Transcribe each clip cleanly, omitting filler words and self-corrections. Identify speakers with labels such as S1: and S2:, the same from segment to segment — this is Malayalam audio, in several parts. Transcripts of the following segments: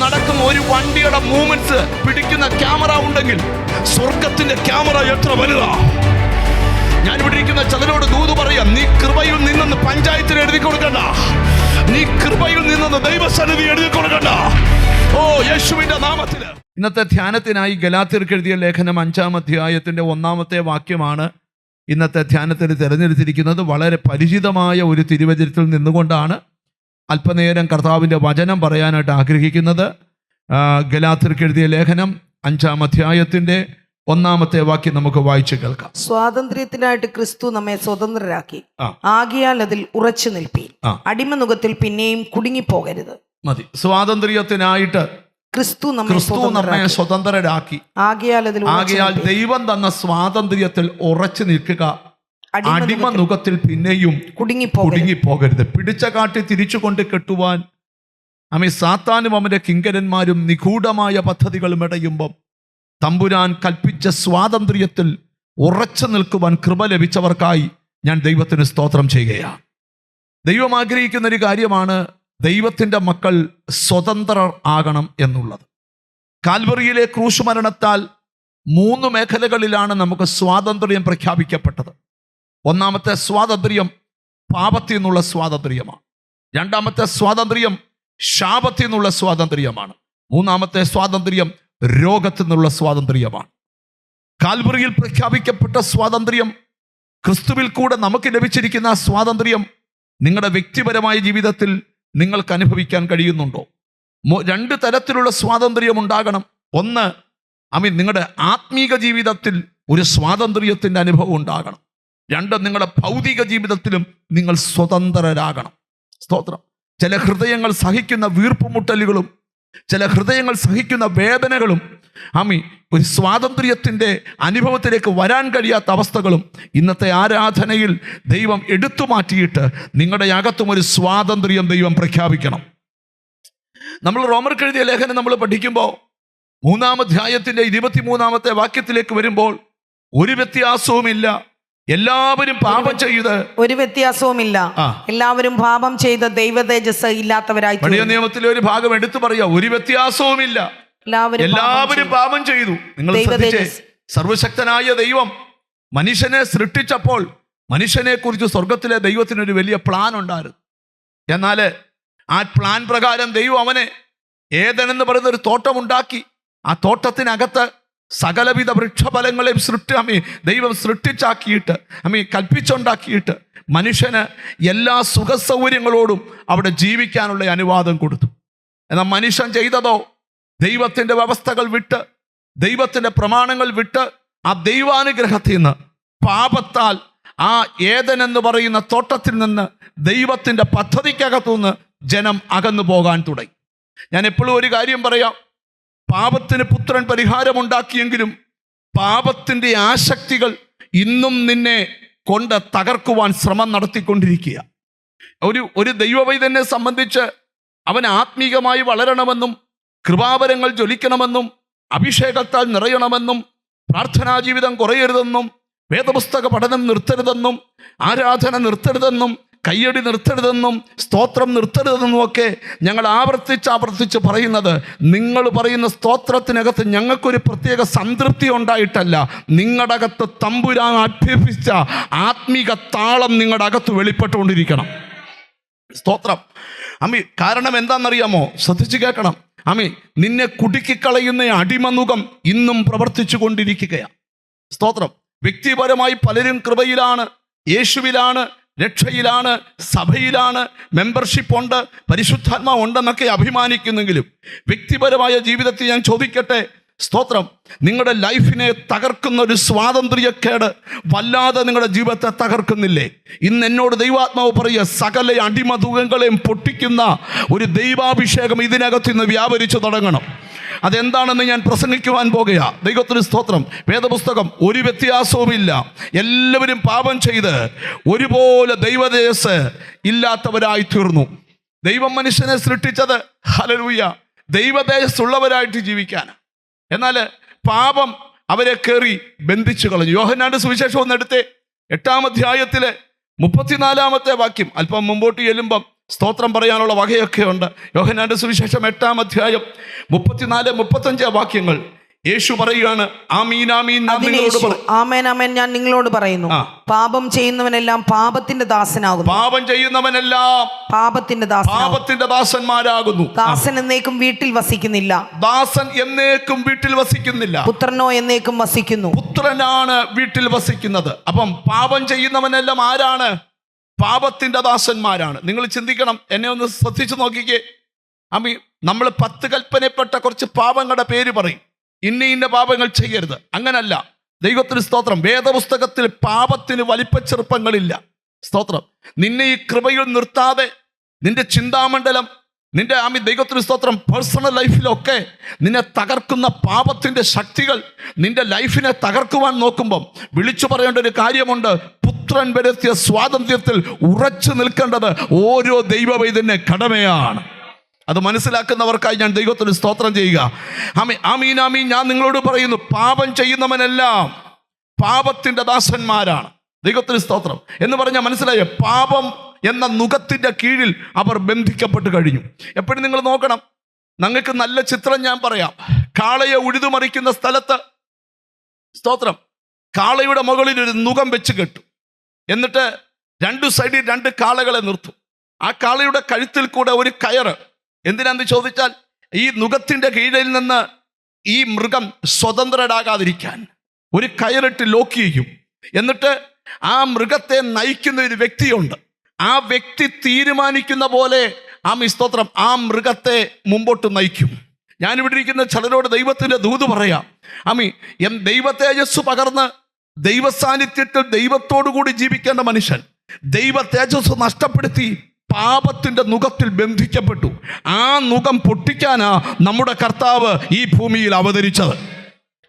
S1: നടക്കുന്ന ഒരു വണ്ടിയുടെ മൂവ്മെന്റ്സ് പിടിക്കുന്ന ക്യാമറ ഉണ്ടെങ്കിൽ സ്വർഗത്തിന്റെ ക്യാമറ എത്ര വലുതാ. ഞാൻ ഇവിടെ ഇരിക്കുന്ന ചിലരോട് ദൂത് പറയാം, നീ കൃപയിൽ നിന്നെന്ന് പഞ്ചായത്തിന് എഴുതി കൊടുക്കണ്ട, നീ കൃപയിൽ നിന്നെന്ന് ദൈവസന്നിധി എഴുതി കൊടുക്കണ്ട. ഓ യേശുവിന്റെ നാമത്തില്. ഇന്നത്തെ ധ്യാനത്തിനായി ഗലാത്യർക്ക് എഴുതിയ ലേഖനം 5-ാം അധ്യായത്തിന്റെ 1-ാമത്തെ വാക്യമാണ് ഇന്നത്തെ ധ്യാനത്തിന് തിരഞ്ഞെടുത്തിരിക്കുന്നത്. വളരെ പരിചിതമായ ഒരു തിരുവചനത്തിൽ നിന്നുകൊണ്ടാണ് അല്പനേരം കർത്താവിൻ്റെ വചനം പറയാനായിട്ട് ആഗ്രഹിക്കുന്നത്. ഗലാത്യർക്ക് എഴുതിയ ലേഖനം 5-ാം അധ്യായത്തിന്റെ 1-ാമത്തെ വാക്യം നമുക്ക് വായിച്ചു കേൾക്കാം.
S2: സ്വാതന്ത്ര്യത്തിനായിട്ട് ക്രിസ്തു നമ്മെ സ്വതന്ത്രരാക്കി, ആകിയാൽ അതിൽ ഉറച്ചു നിൽപ്പീൻ, അടിമനുഖത്തിൽ പിന്നെയും കുടുങ്ങിപ്പോകരുത്.
S1: മതി. സ്വാതന്ത്ര്യത്തിനായിട്ട് ക്രിസ്തു നമ്മെ സ്വതന്ത്രരാക്കി, ആകിയാൽ ദൈവം തന്ന സ്വാതന്ത്ര്യത്തിൽ ഉറച്ചു നിൽക്കുക, അടിമനുഖത്തിൽ പിന്നെയും കുടുങ്ങിപ്പോകരുത്. പിടിച്ച കാട്ടി തിരിച്ചു കൊണ്ട് കെട്ടുവാൻ സാത്താനും അവന്റെ കിങ്കരന്മാരും നിഗൂഢമായ പദ്ധതികളും ഇടയുമ്പം തമ്പുരാൻ കൽപ്പിച്ച സ്വാതന്ത്ര്യത്തിൽ ഉറച്ചു നിൽക്കുവാൻ കൃപ ലഭിച്ചവർക്കായി ഞാൻ ദൈവത്തിന് സ്തോത്രം ചെയ്യുകയാണ്. ദൈവം ആഗ്രഹിക്കുന്ന ഒരു കാര്യമാണ് ദൈവത്തിൻ്റെ മക്കൾ സ്വതന്ത്രർ ആകണം എന്നുള്ളത്. കാൽവറിയിലെ ക്രൂശ് മരണത്താൽ 3 മേഖലകളിലാണ് നമുക്ക് സ്വാതന്ത്ര്യം പ്രഖ്യാപിക്കപ്പെട്ടത്. 1-ാമത്തെ സ്വാതന്ത്ര്യം പാപത്തിൽ നിന്നുള്ള സ്വാതന്ത്ര്യമാണ്. 2-ാമത്തെ സ്വാതന്ത്ര്യം ശാപത്തിൽ നിന്നുള്ള സ്വാതന്ത്ര്യമാണ്. 3-ാമത്തെ സ്വാതന്ത്ര്യം രോഗത്തിൽ നിന്നുള്ള സ്വാതന്ത്ര്യമാണ്. കാൽവറിയിൽ പ്രഖ്യാപിക്കപ്പെട്ട സ്വാതന്ത്ര്യം, ക്രിസ്തുവിൽ കൂടെ നമുക്ക് ലഭിച്ചിരിക്കുന്ന സ്വാതന്ത്ര്യം നിങ്ങളുടെ വ്യക്തിപരമായ ജീവിതത്തിൽ നിങ്ങൾക്ക് അനുഭവിക്കാൻ കഴിയുന്നുണ്ടോ? 2 തരത്തിലുള്ള സ്വാതന്ത്ര്യം ഉണ്ടാകണം. ഒന്ന്, നിങ്ങളുടെ ആത്മീക ജീവിതത്തിൽ ഒരു സ്വാതന്ത്ര്യത്തിൻ്റെ അനുഭവം ഉണ്ടാകണം. 2, നിങ്ങളുടെ ഭൗതിക ജീവിതത്തിലും നിങ്ങൾ സ്വതന്ത്രരാകണം. സ്തോത്രം. ചില ഹൃദയങ്ങൾ സഹിക്കുന്ന വീർപ്പുമുട്ടലുകളും ചില ഹൃദയങ്ങൾ സഹിക്കുന്ന വേദനകളും ഒരു സ്വാതന്ത്ര്യത്തിൻ്റെ അനുഭവത്തിലേക്ക് വരാൻ കഴിയാത്ത അവസ്ഥകളും ഇന്നത്തെ ആരാധനയിൽ ദൈവം എടുത്തു മാറ്റിയിട്ട് നിങ്ങളുടെ അകത്തും ഒരു സ്വാതന്ത്ര്യം ദൈവം പ്രഖ്യാപിക്കണം. നമ്മൾ റോമർക്ക് എഴുതിയ ലേഖനം നമ്മൾ പഠിക്കുമ്പോൾ 3-ാം അധ്യായത്തിന്റെ 23-ാമത്തെ വാക്യത്തിലേക്ക് വരുമ്പോൾ ഒരു വ്യത്യാസവുമില്ല, എല്ലാവരും പാപം ചെയ്ത്,
S2: ഒരു വ്യത്യാസവുമില്ല, എല്ലാവരും പാപം ചെയ്ത് ദൈവ തേജസ് ഇല്ലാത്തവരായി.
S1: പഴയ നിയമത്തിലെ ഒരു ഭാഗം എടുത്തു പറയാ, ഒരു വ്യത്യാസവുമില്ല, എല്ലാവരും പാപം ചെയ്തു. നിങ്ങൾ ശ്രദ്ധിച്ചേ, സർവശക്തനായ ദൈവം മനുഷ്യനെ സൃഷ്ടിച്ചപ്പോൾ മനുഷ്യനെ കുറിച്ച് സ്വർഗത്തിലെ ദൈവത്തിനൊരു വലിയ പ്ലാൻ ഉണ്ടായിരുന്നു. എന്നാൽ ആ പ്ലാൻ പ്രകാരം ദൈവം അവനെ ഏദൻ എന്ന് പറയുന്ന ഒരു തോട്ടമുണ്ടാക്കി. ആ തോട്ടത്തിനകത്ത് സകലവിധ വൃക്ഷഫലങ്ങളെയും ദൈവം സൃഷ്ടിച്ചാക്കിയിട്ട് കൽപ്പിച്ചുണ്ടാക്കിയിട്ട് മനുഷ്യന് എല്ലാ സുഖസൗകര്യങ്ങളോടും അവിടെ ജീവിക്കാനുള്ള അനുവാദം കൊടുത്തു. എന്നാൽ മനുഷ്യൻ ചെയ്തതോ ദൈവത്തിൻ്റെ വ്യവസ്ഥകൾ വിട്ട്, ദൈവത്തിൻ്റെ പ്രമാണങ്ങൾ വിട്ട്, ആ ദൈവാനുഗ്രഹത്തിൽ നിന്ന് പാപത്താൽ ആ ഏദൻ എന്ന് പറയുന്ന തോട്ടത്തിൽ നിന്ന് ദൈവത്തിൻ്റെ പദ്ധതിക്കകത്തുനിന്ന് ജനം അകന്നു പോകാൻ തുടങ്ങി. ഞാൻ എപ്പോഴും ഒരു കാര്യം പറയാം, പാപത്തിന് പുത്രൻ പരിഹാരമുണ്ടാക്കിയെങ്കിലും പാപത്തിൻ്റെ ആസക്തികൾ ഇന്നും നിന്നെ കൊണ്ട് തകർക്കുവാൻ ശ്രമം നടത്തിക്കൊണ്ടിരിക്കുക. ഒരു ദൈവവൈതനെ സംബന്ധിച്ച് അവൻ ആത്മീകമായി വളരണമെന്നും കൃപാവരങ്ങൾ ജ്വലിക്കണമെന്നും അഭിഷേകത്താൽ നിറയണമെന്നും പ്രാർത്ഥനാ ജീവിതം കുറയരുതെന്നും വേദപുസ്തക പഠനം നിർത്തരുതെന്നും ആരാധന നിർത്തരുതെന്നും കയ്യടി നിർത്തരുതെന്നും സ്തോത്രം നിർത്തരുതെന്നും ഒക്കെ ഞങ്ങൾ ആവർത്തിച്ച് പറയുന്നത്, നിങ്ങൾ പറയുന്ന സ്തോത്രത്തിനകത്ത് ഞങ്ങൾക്കൊരു പ്രത്യേക സംതൃപ്തി ഉണ്ടായിട്ടല്ല, നിങ്ങളുടെ അകത്ത് തമ്പുരാൻ അഭ്യസിച്ച ആത്മീക താളം നിങ്ങളുടെ അകത്ത് വെളിപ്പെട്ടുകൊണ്ടിരിക്കണം. സ്തോത്രം. കാരണം എന്താണെന്നറിയാമോ? ശ്രദ്ധിച്ചു കേൾക്കണം. നിന്നെ കുടുക്കിക്കളയുന്ന അടിമനുഖം ഇന്നും പ്രവർത്തിച്ചു കൊണ്ടിരിക്കുകയാണ്. സ്തോത്രം. വ്യക്തിപരമായി പലരും കൃപയിലാണ്, യേശുവിലാണ്, രക്ഷയിലാണ്, സഭയിലാണ്, മെമ്പർഷിപ്പ് ഉണ്ട്, പരിശുദ്ധാത്മാവ് ഉണ്ടെന്നൊക്കെ അഭിമാനിക്കുന്നെങ്കിലും വ്യക്തിപരമായ ജീവിതത്തിൽ ഞാൻ ചോദിക്കട്ടെ, സ്തോത്രം, നിങ്ങളുടെ ലൈഫിനെ തകർക്കുന്ന ഒരു സ്വാതന്ത്ര്യക്കേട് വല്ലാതെ നിങ്ങളുടെ ജീവിതത്തെ തകർക്കുന്നില്ലേ? ഇന്ന് എന്നോട് ദൈവാത്മാവ് പറയുക, സകല അടിമതുകങ്ങളെയും പൊട്ടിക്കുന്ന ഒരു ദൈവാഭിഷേകം ഇതിനകത്ത് ഇന്ന് വ്യാപരിച്ചു തുടങ്ങണം. അതെന്താണെന്ന് ഞാൻ പ്രസംഗിക്കുവാൻ പോകുക. ദൈവത്തിന് സ്തോത്രം. വേദപുസ്തകം ഒരു വ്യത്യാസവുമില്ല, എല്ലാവരും പാപം ചെയ്ത് ഒരുപോലെ ദൈവതേജസ്സ് ഇല്ലാത്തവരായി തീർന്നു. ദൈവം മനുഷ്യനെ സൃഷ്ടിച്ചത് ഹല്ലേലൂയ ദൈവതേജസ്സുള്ളവരായിട്ട് ജീവിക്കാൻ. എന്നാൽ പാപം അവരെ കയറി ബന്ധിച്ചു കളഞ്ഞു. യോഹന്നാന്റെ സുവിശേഷം ഒന്നെടുത്തേ, 8-ാം അധ്യായത്തിലെ 34-ാമത്തെ വാക്യം. അല്പം മുമ്പോട്ട് ചെല്ലുമ്പം സ്തോത്രം പറയാനുള്ള വകയൊക്കെ ഉണ്ട്. യോഹന്നാന്റെ സുവിശേഷം 8-ാം അധ്യായം 34-35 വാക്യങ്ങൾ. യേശു പറയുകയാണ്, ആമീൻ ആമീൻ ഞാൻ നിങ്ങളോട്
S2: ആമേൻ ആമേൻ ഞാൻ നിങ്ങളോട് പറയുന്നു, പാപം ചെയ്യുന്നവനെല്ലാം പാപത്തിന്റെ ദാസനാകുന്നു.
S1: പാപം ചെയ്യുന്നവനെല്ലാം
S2: പാപത്തിന്റെ
S1: ദാസന്മാരാകുന്നു.
S2: ദാസൻ എന്നേക്കും വീട്ടിൽ വസിക്കുന്നില്ല.
S1: ദാസൻ എന്നേക്കും വീട്ടിൽ വസിക്കുന്നില്ല.
S2: പുത്രനോ എന്നേക്കും വസിക്കുന്നു.
S1: പുത്രനാണ് വീട്ടിൽ വസിക്കുന്നത്. അപ്പം പാപം ചെയ്യുന്നവനെല്ലാം ആരാണ്? പാപത്തിന്റെ ദാസന്മാരാണ്. നിങ്ങൾ ചിന്തിക്കണം, എന്നെ ഒന്ന് ശ്രദ്ധിച്ചു നോക്കിക്കേ. നമ്മൾ 10 കൽപ്പനപ്പെട്ട കുറച്ച് പാപങ്ങളുടെ പേര് പറയും, ഇന്ന പാപങ്ങൾ ചെയ്യരുത്. അങ്ങനല്ല. ദൈവത്തിന് സ്തോത്രം. വേദപുസ്തകത്തിൽ പാപത്തിന് വലിപ്പച്ചെറുപ്പങ്ങളില്ല. സ്തോത്രം. നിന്നെ ഈ കൃപയിൽ നിർത്താതെ നിന്റെ ചിന്താമണ്ഡലം, നിന്റെ ദൈവത്തിന് സ്തോത്രം പേഴ്സണൽ ലൈഫിലൊക്കെ നിന്നെ തകർക്കുന്ന പാപത്തിന്റെ ശക്തികൾ നിന്റെ ലൈഫിനെ തകർക്കുവാൻ നോക്കുമ്പം വിളിച്ചു പറയേണ്ട ഒരു കാര്യമുണ്ട്. പുത്രൻ വരുത്തിയ സ്വാതന്ത്ര്യത്തിൽ ഉറച്ചു നിൽക്കേണ്ടത് ഓരോ ദൈവവൈദ്യന്റെ കടമയാണ്. അത് മനസ്സിലാക്കുന്നവർക്കായി ഞാൻ ദൈവത്തിന് സ്തോത്രം ചെയ്യുക. ആമീൻ ആമീൻ ഞാൻ നിങ്ങളോട് പറയുന്നു, പാപം ചെയ്യുന്നവനെല്ലാം പാപത്തിന്റെ ദാസന്മാരാണ്. ദൈവത്തിന് സ്തോത്രം എന്ന് പറഞ്ഞാൽ മനസ്സിലായോ? പാപം എന്ന നുകത്തിന്റെ കീഴിൽ അവർ ബന്ധിക്കപ്പെട്ട് കഴിഞ്ഞു. എപ്പോഴും നിങ്ങൾ നോക്കണം, നിങ്ങൾക്ക് നല്ല ചിത്രം ഞാൻ പറയാം. കാളയെ ഉഴുതുമറിക്കുന്ന സ്ഥലത്ത് സ്തോത്രം കാളയുടെ മുകളിൽ ഒരു നുകം വെച്ച് കെട്ടും. എന്നിട്ട് 2 സൈഡിൽ 2 കാളകളെ നിർത്തും. ആ കാളയുടെ കഴുത്തിൽ കൂടെ ഒരു കയറ്. എന്തിനാന്ന് ചോദിച്ചാൽ ഈ നുകത്തിന്റെ കീഴിൽ നിന്ന് ഈ മൃഗം സ്വതന്ത്രരാകാതിരിക്കാൻ ഒരു കയറിട്ട് ലോക്ക് ചെയ്യും. എന്നിട്ട് ആ മൃഗത്തെ നയിക്കുന്ന ഒരു വ്യക്തിയുണ്ട്. ആ വ്യക്തി തീരുമാനിക്കുന്ന പോലെ സ്തോത്രം ആ മൃഗത്തെ മുമ്പോട്ട് നയിക്കും. ഞാനിവിടെ ഇരിക്കുന്ന ചിലരോട് ദൈവത്തിന്റെ ദൂത് പറയാം. ദൈവ തേജസ് പകർന്ന് ദൈവ സാന്നിധ്യത്തിൽ ദൈവത്തോടു കൂടി ജീവിക്കേണ്ട മനുഷ്യൻ ദൈവ തേജസ് നഷ്ടപ്പെടുത്തി പാപത്തിന്റെ നുകത്തിൽ ബന്ധിക്കപ്പെട്ടു. ആ നുകം പൊട്ടിക്കാനാ നമ്മുടെ കർത്താവ് ഈ ഭൂമിയിൽ അവതരിച്ചത്.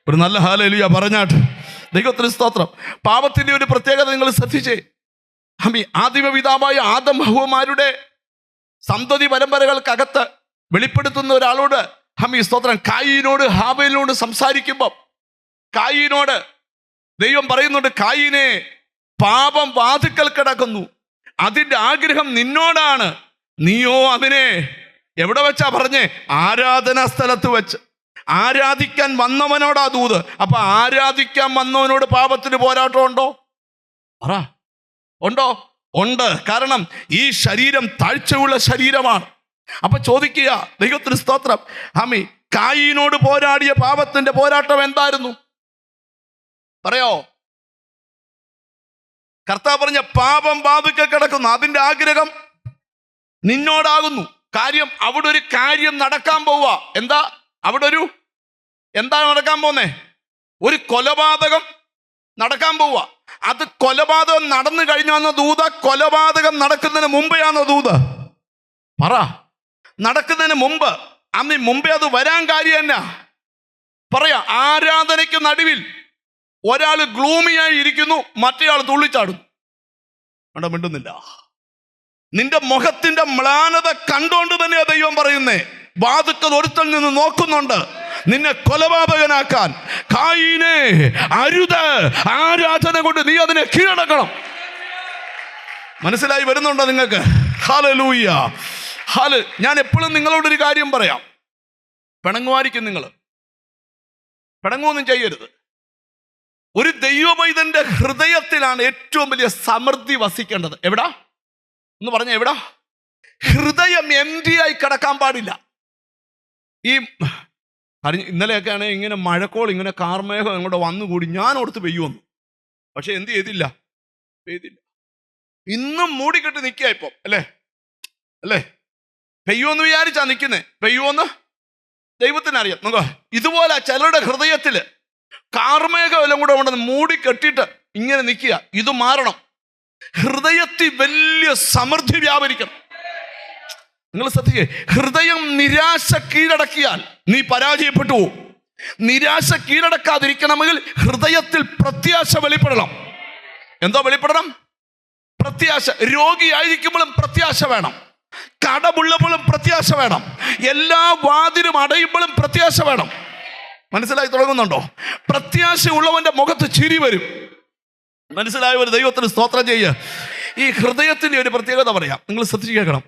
S1: ഒരു നല്ല ഹല്ലേലൂയ പറഞ്ഞാട്ട് ദൈവത്തിന് സ്തോത്രം. പാപത്തിന്റെ ഒരു പ്രത്യേകത നിങ്ങൾ ശ്രദ്ധിച്ചേ. ആദിമപിതാവായ ആദം ഹവ്വമാരുടെ സന്തതി പരമ്പരകൾക്കകത്ത് വെളിപ്പെടുത്തുന്ന ഒരാളോട് സ്തോത്രം കായീനോട് ഹാബേലിനോട് സംസാരിക്കുമ്പോൾ കായീനോട് ദൈവം പറയുന്നുണ്ട്, കായീനെ, പാപം വാതിക്കൽ കിടക്കുന്നു, അതിൻ്റെ ആഗ്രഹം നിന്നോടാണ്, നീയോ അതിനെ എവിടെ വെച്ചാ പറഞ്ഞേ? ആരാധനാ സ്ഥലത്ത് വെച്ച്. ആരാധിക്കാൻ വന്നവനോടാ ദൂത്. അപ്പൊ ആരാധിക്കാൻ വന്നവനോട് പാപത്തിന് പോരാട്ടം ഉണ്ടോ? പറ, ഉണ്ടോ? ഉണ്ട്. കാരണം ഈ ശരീരം താഴ്ചയുള്ള ശരീരമാണ്. അപ്പൊ ചോദിക്കുക, ദൈവത്തിന് സ്തോത്രം, കായീനോട് പോരാടിയ പാപത്തിന്റെ പോരാട്ടം എന്തായിരുന്നു? പറയോ? കർത്താവ് പറഞ്ഞ പാപം വാതിൽക്കൽ കിടക്കുന്നു, അതിന്റെ ആഗ്രഹം നിന്നോടാകുന്നു. കാര്യം അവിടെ ഒരു കാര്യം നടക്കാൻ പോവാ. എന്താ നടക്കാൻ പോന്നേ? ഒരു കൊലപാതകം നടക്കാൻ പോവാ. അത് കൊലപാതകം നടന്നു കഴിഞ്ഞാന്ന ദൂത, കൊലപാതകം നടക്കുന്നതിന് മുമ്പെയാണോ ദൂത്? പറ. നടക്കുന്നതിന് മുമ്പ്. മുമ്പേ അത് വരാൻ കാര്യം എന്നാ? പറയാ. ആരാധനയ്ക്ക് നടുവിൽ ഒരാൾ ഗ്ലൂമിയായി ഇരിക്കുന്നു, മറ്റേയാൾ തുള്ളിച്ചാടുന്നു. അവിടെ മിണ്ടുന്നില്ല. നിന്റെ മുഖത്തിന്റെ മ്ലാനത കണ്ടോണ്ട് തന്നെയാ ദൈവം പറയുന്നേ. വാതുക്കൽ ഒരുത്തൽ നിന്ന് നോക്കുന്നുണ്ട് നിന്നെ കൊലപാതകനാക്കാൻ. കായീനെ, അരുത്. ആരാധന കൊണ്ട് നീ അതിനെ കീഴടക്കണം. മനസ്സിലായി വരുന്നുണ്ടോ നിങ്ങൾക്ക്? ഹല്ലേലൂയ. ഞാൻ എപ്പോഴും നിങ്ങളോടൊരു കാര്യം പറയാം. പിണങ്ങുമായിരിക്കും നിങ്ങൾ. പിണങ്ങുമൊന്നും ചെയ്യരുത്. ഒരു ദൈവപൈതന്റെ ഹൃദയത്തിലാണ് ഏറ്റവും വലിയ സമൃദ്ധി വസിക്കേണ്ടത്. എവിടാ എന്ന് പറഞ്ഞ എവിടാ? ഹൃദയം എംപ്റ്റിയായി കിടക്കാൻ പാടില്ല. ഇന്നലെയൊക്കെ ആണെങ്കിൽ ഇങ്ങനെ മഴക്കോൾ, ഇങ്ങനെ കാർമേഘം ഇങ്ങോട്ട് വന്നുകൂടി ഞാൻ ഓർത്ത് പെയ്യുമെന്ന്. പക്ഷെ എന്ത് ചെയ്തില്ല? ഇന്നും മൂടിക്കെട്ടി നിൽക്കുക ഇപ്പം. അല്ലേ? പെയ്യുമെന്ന് വിചാരിച്ചാ നിൽക്കുന്നേ. പെയ്യുമെന്ന് ദൈവത്തിനറിയാം. നോക്കുക, ഇതുപോലെ ചിലരുടെ ഹൃദയത്തില് കാർമേഘം എല്ലാം കൂടെ കൊണ്ടുവന്ന് മൂടിക്കെട്ടിട്ട് ഇങ്ങനെ നിൽക്കുക. ഇത് മാറണം. ഹൃദയത്തിൽ വലിയ സമൃദ്ധി വ്യാപരിക്കണം. നിങ്ങൾ ശ്രദ്ധിക്കേ. ഹൃദയം നിരാശ കീഴടക്കിയാൽ നീ പരാജയപ്പെട്ടു പോകും. നിരാശ കീഴടക്കാതിരിക്കണമെങ്കിൽ ഹൃദയത്തിൽ പ്രത്യാശ വെളിപ്പെടണം. എന്തോ വെളിപ്പെടണം? പ്രത്യാശ. രോഗിയായിരിക്കുമ്പോഴും പ്രത്യാശ വേണം. അടവുള്ളപ്പോഴും പ്രത്യാശ വേണം. എല്ലാ വാതിലും അടയുമ്പോഴും പ്രത്യാശ വേണം. മനസ്സിലായി തുടങ്ങുന്നുണ്ടോ? പ്രത്യാശ ഉള്ളവന്റെ മുഖത്ത് ചിരി വരും. മനസ്സിലായ ഒരു ദൈവത്തിന് സ്തോത്രം ചെയ്യുക. ഈ ഹൃദയത്തിന്റെ ഒരു പ്രത്യേകത പറയാം, നിങ്ങൾ ശ്രദ്ധിച്ച് കേൾക്കണം.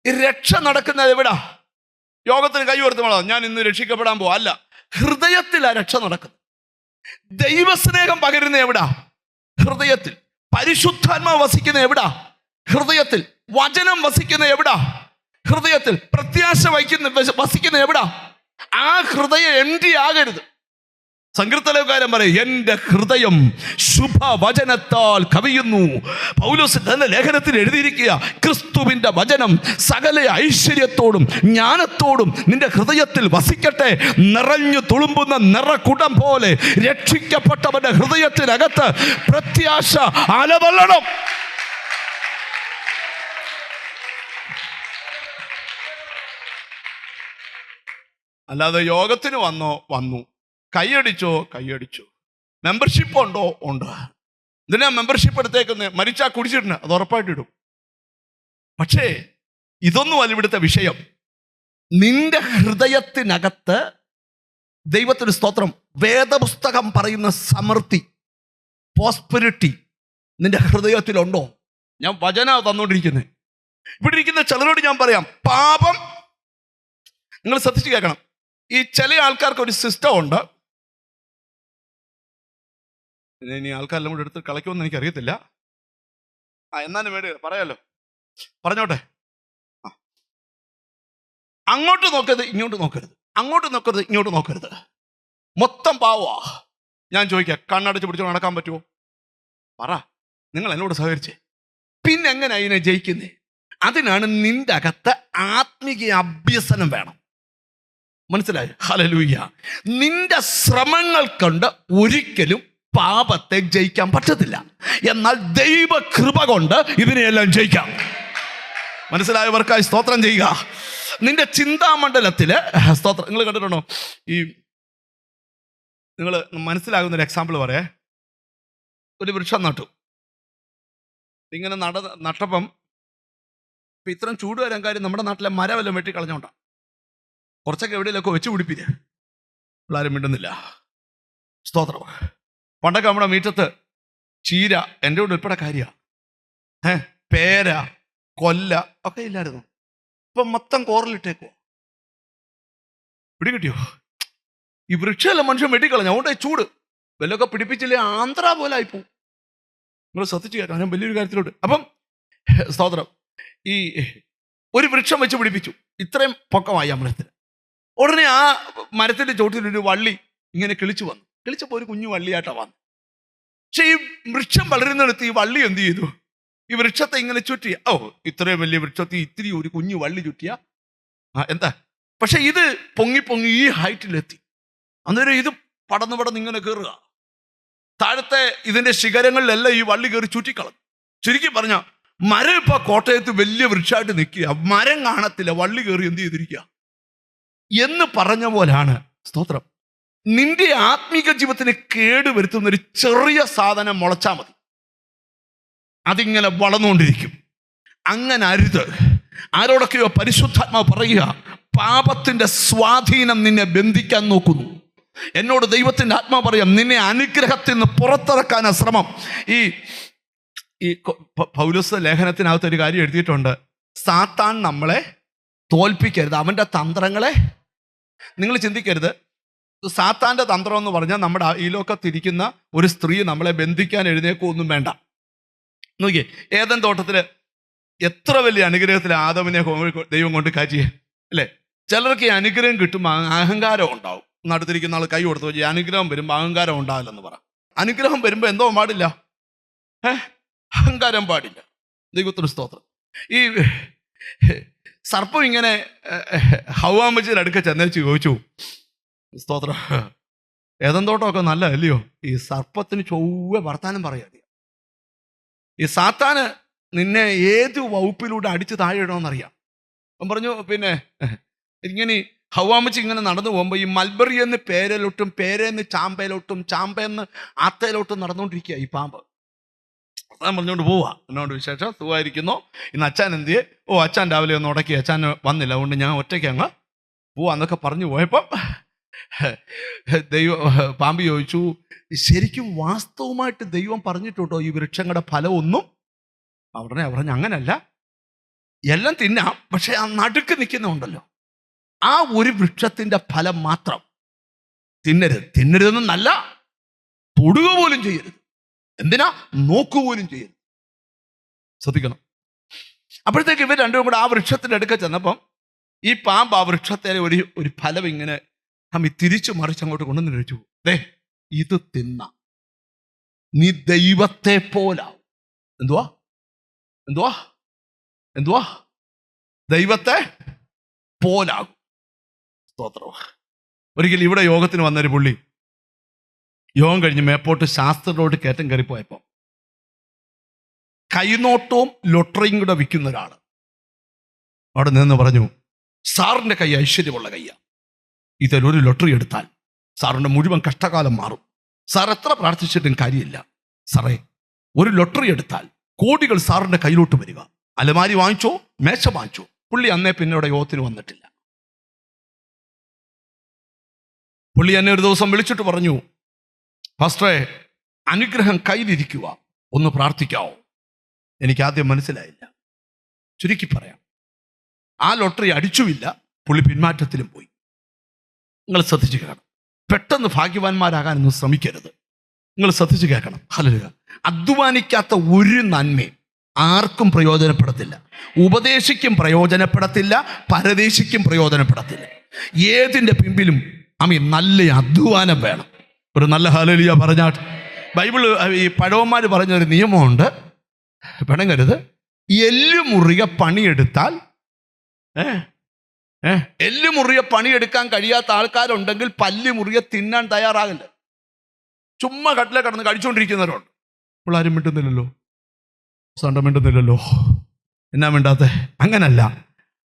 S1: ഈ രക്ഷ നടക്കുന്നത് എവിടാ? യോഗത്തിന് കൈ ഉയർത്തുമ്പോഴോ ഞാൻ ഇന്ന് രക്ഷിക്കപ്പെടാൻ പോവാ? അല്ല, ഹൃദയത്തിലാ രക്ഷ നടക്കുന്നത്. ദൈവസ്നേഹം പകരുന്ന എവിടാ? ഹൃദയത്തിൽ. പരിശുദ്ധാത്മാവ് വസിക്കുന്ന എവിടാ? ഹൃദയത്തിൽ. വചനം വസിക്കുന്ന എവിടാ? ഹൃദയത്തിൽ. പ്രത്യാശ വസിക്കുന്ന എവിടാ? ആ ഹൃദയം എംപ്റ്റി ആകരുത്. സങ്കീർത്തനക്കാരൻ പറയും, എന്റെ ഹൃദയം ശുഭവചനത്താൽ കവിയുന്നു. പൗലോസ് തന്റെ ലേഖനത്തിൽ എഴുതിയിരിക്കുക, ക്രിസ്തുവിന്റെ വചനം സകല ഐശ്വര്യത്തോടും ജ്ഞാനത്തോടും നിന്റെ ഹൃദയത്തിൽ വസിക്കട്ടെ. നിറഞ്ഞു തുളുമ്പുന്ന നിറകുടം പോലെ രക്ഷിക്കപ്പെട്ടവന്റെ ഹൃദയത്തിനകത്ത് പ്രത്യാശ അലവല്ലണം. അല്ലാതെ യോഗത്തിന് വന്നു, കൈയടിച്ചോ, മെമ്പർഷിപ്പ് ഉണ്ടോ, ഉണ്ട്. ഇതിനാ മെമ്പർഷിപ്പ് എടുത്തേക്കുന്നത്? മരിച്ചാൽ കുടിച്ചിട്ടുണ്ട്, അത് ഉറപ്പായിട്ടിടും. പക്ഷേ ഇതൊന്നും അല്ല ഇവിടുത്തെ വിഷയം. നിന്റെ ഹൃദയത്തിനകത്ത് ദൈവത്തിന് സ്തോത്രം, വേദപുസ്തകം പറയുന്ന സമൃദ്ധി, പ്രോസ്പെരിറ്റി നിന്റെ ഹൃദയത്തിലുണ്ടോ? ഞാൻ വചന തന്നുകൊണ്ടിരിക്കുന്നത്. ഇവിടെ ഇരിക്കുന്ന ചിലരോട് ഞാൻ പറയാം, പാപം, നിങ്ങൾ ശ്രദ്ധിച്ച് കേൾക്കണം. ഈ ചില ആൾക്കാർക്ക് ഒരു സിസ്റ്റം ഉണ്ട്. ഇനി ആൾക്കാരെല്ലാം കൂടെ എടുത്ത് കളയ്ക്കുമെന്ന് എനിക്കറിയത്തില്ല. എന്നാലും വേണ്ടി പറയാലോ, പറഞ്ഞോട്ടെ. അങ്ങോട്ട് നോക്കരുത്, ഇങ്ങോട്ട് നോക്കരുത്, അങ്ങോട്ട് നോക്കരുത്, ഇങ്ങോട്ട് നോക്കരുത്. മൊത്തം പാവാ. ഞാൻ ചോദിക്കാം, കണ്ണടച്ച് പിടിച്ചോ നടക്കാൻ പറ്റുമോ? പറ, നിങ്ങൾ എന്നോട് സഹകരിച്ചേ. പിന്നെ എങ്ങനെ അതിനെ ജയിക്കുന്നേ? അതിനാണ് നിന്റെ അകത്ത് ആത്മീയ അഭ്യസനം വേണം. മനസ്സിലായി? ഹല്ലേലൂയ. നിന്റെ ശ്രമങ്ങൾ കൊണ്ട് ഒരിക്കലും പാപത്തെ ജയിക്കാൻ പറ്റത്തില്ല. എന്നാൽ ദൈവ കൃപ കൊണ്ട് ഇതിനെയെല്ലാം ജയിക്കാം. മനസ്സിലായവർക്കായി സ്തോത്രം ചെയ്യുക. നിന്റെ ചിന്താമണ്ഡലത്തില് സ്തോത്രം. നിങ്ങൾ കണ്ടിട്ടുണ്ടോ? ഈ നിങ്ങൾ മനസ്സിലാകുന്ന ഒരു എക്സാമ്പിൾ പറയേ. ഒരു വൃക്ഷം നട്ടു. ഇങ്ങനെ നട്ടപ്പം ഇപ്പം ഇത്രയും ചൂട് വരാൻ കാര്യം നമ്മുടെ നാട്ടിലെ മരമെല്ലാം വെട്ടിക്കളഞ്ഞോണ്ടാ. കുറച്ചൊക്കെ എവിടെയെങ്കിലൊക്കെ വെച്ച് പിടിപ്പില്ല, പിള്ളേരും മിണ്ടുന്നില്ല. സ്തോത്രം. പണ്ടൊക്കെ നമ്മുടെ മീറ്റത്ത് ചീര, എൻ്റെ കൂടെ ഉൾപ്പെടെ കാര്യമാണ്, പേര, കൊല്ല ഒക്കെ ഇല്ലായിരുന്നു. ഇപ്പം മൊത്തം കോറിലിട്ടേക്കോ. പിടികിട്ടിയോ? ഈ വൃക്ഷമെല്ലാം മനുഷ്യൻ വെട്ടിക്കളഞ്ഞു. അതുകൊണ്ട് ചൂട് വല്ലതൊക്കെ പിടിപ്പിച്ചില്ലേ ആന്ധ്ര പോലെ ആയിപ്പോ. നിങ്ങൾ ശ്രദ്ധിച്ചു കേട്ടോ, ഞാൻ വലിയൊരു കാര്യത്തിലോട്ട്. അപ്പം സ്തോത്രം, ഈ ഒരു വൃക്ഷം വെച്ച് പിടിപ്പിച്ചു, ഇത്രയും പൊക്കമായി ആ മരത്തിന്. ഉടനെ ആ മരത്തിന്റെ ചോട്ടിലൊരു വള്ളി ഇങ്ങനെ കിളിച്ചു വന്നു. കിളിച്ചപ്പോൾ ഒരു കുഞ്ഞു വള്ളിയായിട്ടാണ് വന്നു. പക്ഷെ ഈ വൃക്ഷം വളരുന്നിടത്ത് ഈ വള്ളി എന്ത് ചെയ്തു? ഈ വൃക്ഷത്തെ ഇങ്ങനെ ചുറ്റിയ, ഇത്രയും വലിയ വൃക്ഷത്തിൽ ഇത്തിരി ഒരു കുഞ്ഞു വള്ളി ചുറ്റിയ എന്താ? പക്ഷെ ഇത് പൊങ്ങി ഈ ഹൈറ്റിലെത്തി. അന്നേരം ഇത് പടന്ന് ഇങ്ങനെ കയറുക. താഴത്തെ ഇതിന്റെ ശിഖരങ്ങളിലെല്ലാം ഈ വള്ളി കയറി ചുറ്റിക്കളഞ്ഞു. ചുരുക്കി പറഞ്ഞ മരം ഇപ്പൊ കോട്ടയത്ത് വലിയ വൃക്ഷമായിട്ട് നിൽക്കുക, മരം കാണത്തില്ല, വള്ളി കയറി എന്ത് ചെയ്തിരിക്കുക എന്ന് പറഞ്ഞ പോലാണ് സ്തോത്രം. നിന്റെ ആത്മീക ജീവിതത്തിന് കേടുവരുത്തുന്ന ഒരു ചെറിയ സാധനം മുളച്ചാൽ മതി, അതിങ്ങനെ വളർന്നുകൊണ്ടിരിക്കും. അങ്ങനെ അരുത്. ആരോടൊക്കെയോ പരിശുദ്ധാത്മാവ് പറയുക, പാപത്തിന്റെ സ്വാധീനം നിന്നെ ബന്ധിക്കാൻ നോക്കുന്നു. എന്നോട് ദൈവത്തിന്റെ ആത്മാവ് പറയാം, നിന്നെ അനുഗ്രഹത്തിൽ നിന്ന് പുറത്തിറക്കാനാ ശ്രമം. ഈ പൗലോസ് ലേഖനത്തിനകത്ത് ഒരു കാര്യം എഴുതിയിട്ടുണ്ട്, സാത്താൻ നമ്മളെ തോൽപ്പിക്കരുത്, അവൻ്റെ തന്ത്രങ്ങളെ നിങ്ങൾ ചിന്തിക്കരുത്. സാത്താൻ്റെ തന്ത്രം എന്ന് പറഞ്ഞാൽ നമ്മുടെ ഈ ലോകത്തിരിക്കുന്ന ഒരു സ്ത്രീ നമ്മളെ ബന്ധിക്കാൻ എഴുന്നേക്കൊന്നും വേണ്ട. നോക്കിയേ, ഏദൻ തോട്ടത്തിൽ എത്ര വലിയ അനുഗ്രഹത്തിൽ ആദമിനെ ദൈവം കൊണ്ട് കാറ്റിയേ അല്ലേ? ചിലർക്ക് ഈ അനുഗ്രഹം കിട്ടുമ്പോൾ അഹങ്കാരം ഉണ്ടാവും. നടുത്തിരിക്കുന്ന ആൾ കൈ കൊടുത്തു വെച്ചാൽ അനുഗ്രഹം വരുമ്പോൾ അഹങ്കാരം ഉണ്ടാവില്ലെന്ന് പറ. അനുഗ്രഹം വരുമ്പോൾ എന്തോ പാടില്ല, അഹങ്കാരം പാടില്ല. ദൈവത്തിന് സ്തോത്രം. ഈ സർപ്പം ഇങ്ങനെ ഹവ്വാമ്മച്ചിയുടെ അടുക്ക ചെന്നേച്ച് ചോദിച്ചു, സ്തോത്രം, ഏതെന്തോട്ടമൊക്കെ നല്ലതല്ലയോ? ഈ സർപ്പത്തിന് ചൊവ്വ വർത്താനം പറയാ. ഈ സാത്താന് നിന്നെ ഏത് വകുപ്പിലൂടെ അടിച്ച് താഴെ ഇടണമെന്നറിയാം. അവൻ പറഞ്ഞു, പിന്നെ ഇങ്ങനെ ഹവ്വാമ്മച്ചി ഇങ്ങനെ നടന്നു പോകുമ്പോൾ ഈ മൽബറി എന്ന് പേരയിലോട്ടും പേരെന്ന് ചാമ്പയിലോട്ടും ചാമ്പയെന്ന് ആത്തയിലോട്ടും നടന്നുകൊണ്ടിരിക്കുക ഈ പാമ്പ്. ഞാൻ പറഞ്ഞുകൊണ്ട് പോവാ. എന്നോട് വിശേഷം സുഖമായിരിക്കുന്നു, ഇന്ന് അച്ഛൻ എന്തിയെ? ഓ അച്ഛൻ രാവിലെ ഒന്ന് ഉടക്കി, അച്ഛൻ വന്നില്ല, അതുകൊണ്ട് ഞാൻ ഒറ്റയ്ക്ക് അങ്ങ് പോവാന്നൊക്കെ പറഞ്ഞു പോയപ്പം പാമ്പ് ചോദിച്ചു, ശരിക്കും വാസ്തവമായിട്ട് ദൈവം പറഞ്ഞിട്ടുണ്ടോ ഈ വൃക്ഷങ്ങളുടെ ഫലമൊന്നും? ഉടനെ പറഞ്ഞു, അങ്ങനല്ല, എല്ലാം തിന്നാം, പക്ഷെ ആ നടുക്ക് നിൽക്കുന്നുണ്ടല്ലോ, ആ ഒരു വൃക്ഷത്തിന്റെ ഫലം മാത്രം തിന്നരുതെന്നല്ല, തൊടുക പോലും ചെയ്യരുത്. എന്തിനാ? നോക്കുക പോലും ചെയ്യരുത്. ശ്രദ്ധിക്കണം. അപ്പോഴത്തേക്ക് ഇവർ രണ്ടും കൂടെ ആ വൃക്ഷത്തിന്റെ അടുക്ക ചെന്നപ്പം ഈ പാമ്പ് ആ വൃക്ഷത്തെ ഒരു ഫലം ഇങ്ങനെ തിരിച്ചു മറിച്ച് അങ്ങോട്ട് കൊണ്ടുവന്ന് കഴിച്ചു. ഇത് തിന്ന നീ ദൈവത്തെ പോലാവും. എന്തുവാ എന്തുവാ എന്തുവാ ദൈവത്തെ പോലാകും. സ്തോത്രം. ഒരിക്കലും ഇവിടെ യോഗത്തിന് വന്നൊരു പുള്ളി യോഗം കഴിഞ്ഞ് മേപ്പോട്ട് ശാസ്ത്രത്തോട്ട് കയറ്റം കയറിപ്പോയപ്പോൾ കൈനോട്ടവും ലൊട്ടറിയും കൂടെ വിൽക്കുന്ന ഒരാൾ അവിടെ നിന്ന് പറഞ്ഞു, സാറിൻ്റെ കൈ ഐശ്വര്യമുള്ള കയ്യാ, ഇതിലൊരു ലൊട്ടറി എടുത്താൽ സാറിൻ്റെ മുഴുവൻ കഷ്ടകാലം മാറും. സാർ എത്ര പ്രാർത്ഥിച്ചിട്ടും കാര്യമില്ല. സാറേ, ഒരു ലൊട്ടറി എടുത്താൽ കോടികൾ സാറിൻ്റെ കയ്യിലോട്ട് വരിക. അലമാരി വാങ്ങിച്ചോ, മേശ വാങ്ങിച്ചോ. പുള്ളി അന്നേ പിന്നെ ഇവിടെ യോഗത്തിന് വന്നിട്ടില്ല. പുള്ളി എന്നെ ഒരു ദിവസം വിളിച്ചിട്ട് പറഞ്ഞു, പാസ്റ്ററെ, അനുഗ്രഹം കയ്യിലിരിക്കുക, ഒന്ന് പ്രാർത്ഥിക്കാവോ? എനിക്ക് ആദ്യം മനസ്സിലായില്ല. ചുരുക്കി പറയാം, ആ ലോട്ടറി അടിച്ചുമില്ല, പുള്ളി പിന്മാറ്റത്തിലും പോയി. നിങ്ങൾ ശ്രദ്ധിച്ച് കേൾക്കണം. പെട്ടെന്ന് ഭാഗ്യവാന്മാരാകാനൊന്നും ശ്രമിക്കരുത്. നിങ്ങൾ ശ്രദ്ധിച്ച് കേൾക്കണം. ഹല്ലേലൂയ. അധ്വാനിക്കാത്ത ഒരു നന്മയും ആർക്കും പ്രയോജനപ്പെടത്തില്ല. ഉപദേശിക്കും പ്രയോജനപ്പെടത്തില്ല, പരദേശിക്കും പ്രയോജനപ്പെടത്തില്ല. ഏതിൻ്റെ പിമ്പിലും നല്ല അധ്വാനം വേണം. ഒരു നല്ല ഹല്ലേലൂയ പറഞ്ഞാട്ട്. ബൈബിള് ഈ പഴവന്മാർ പറഞ്ഞൊരു നിയമമുണ്ട്, പെണങ്ങരുത്. എല്ലുമുറിയ പണിയെടുത്താൽ എല്ലുമുറിയ പണിയെടുക്കാൻ കഴിയാത്ത ആൾക്കാരുണ്ടെങ്കിൽ പല്ലുമുറിയ തിന്നാൻ തയ്യാറാകില്ല. ചുമ്മാ കട്ടിലെ കിടന്ന് കഴിച്ചുകൊണ്ടിരിക്കുന്നവരുണ്ട്. പിള്ളേരും മിണ്ടുന്നില്ലല്ലോ, സണ്ട മിണ്ടുന്നില്ലല്ലോ, എന്നാ മിണ്ടാത്തെ? അങ്ങനല്ല,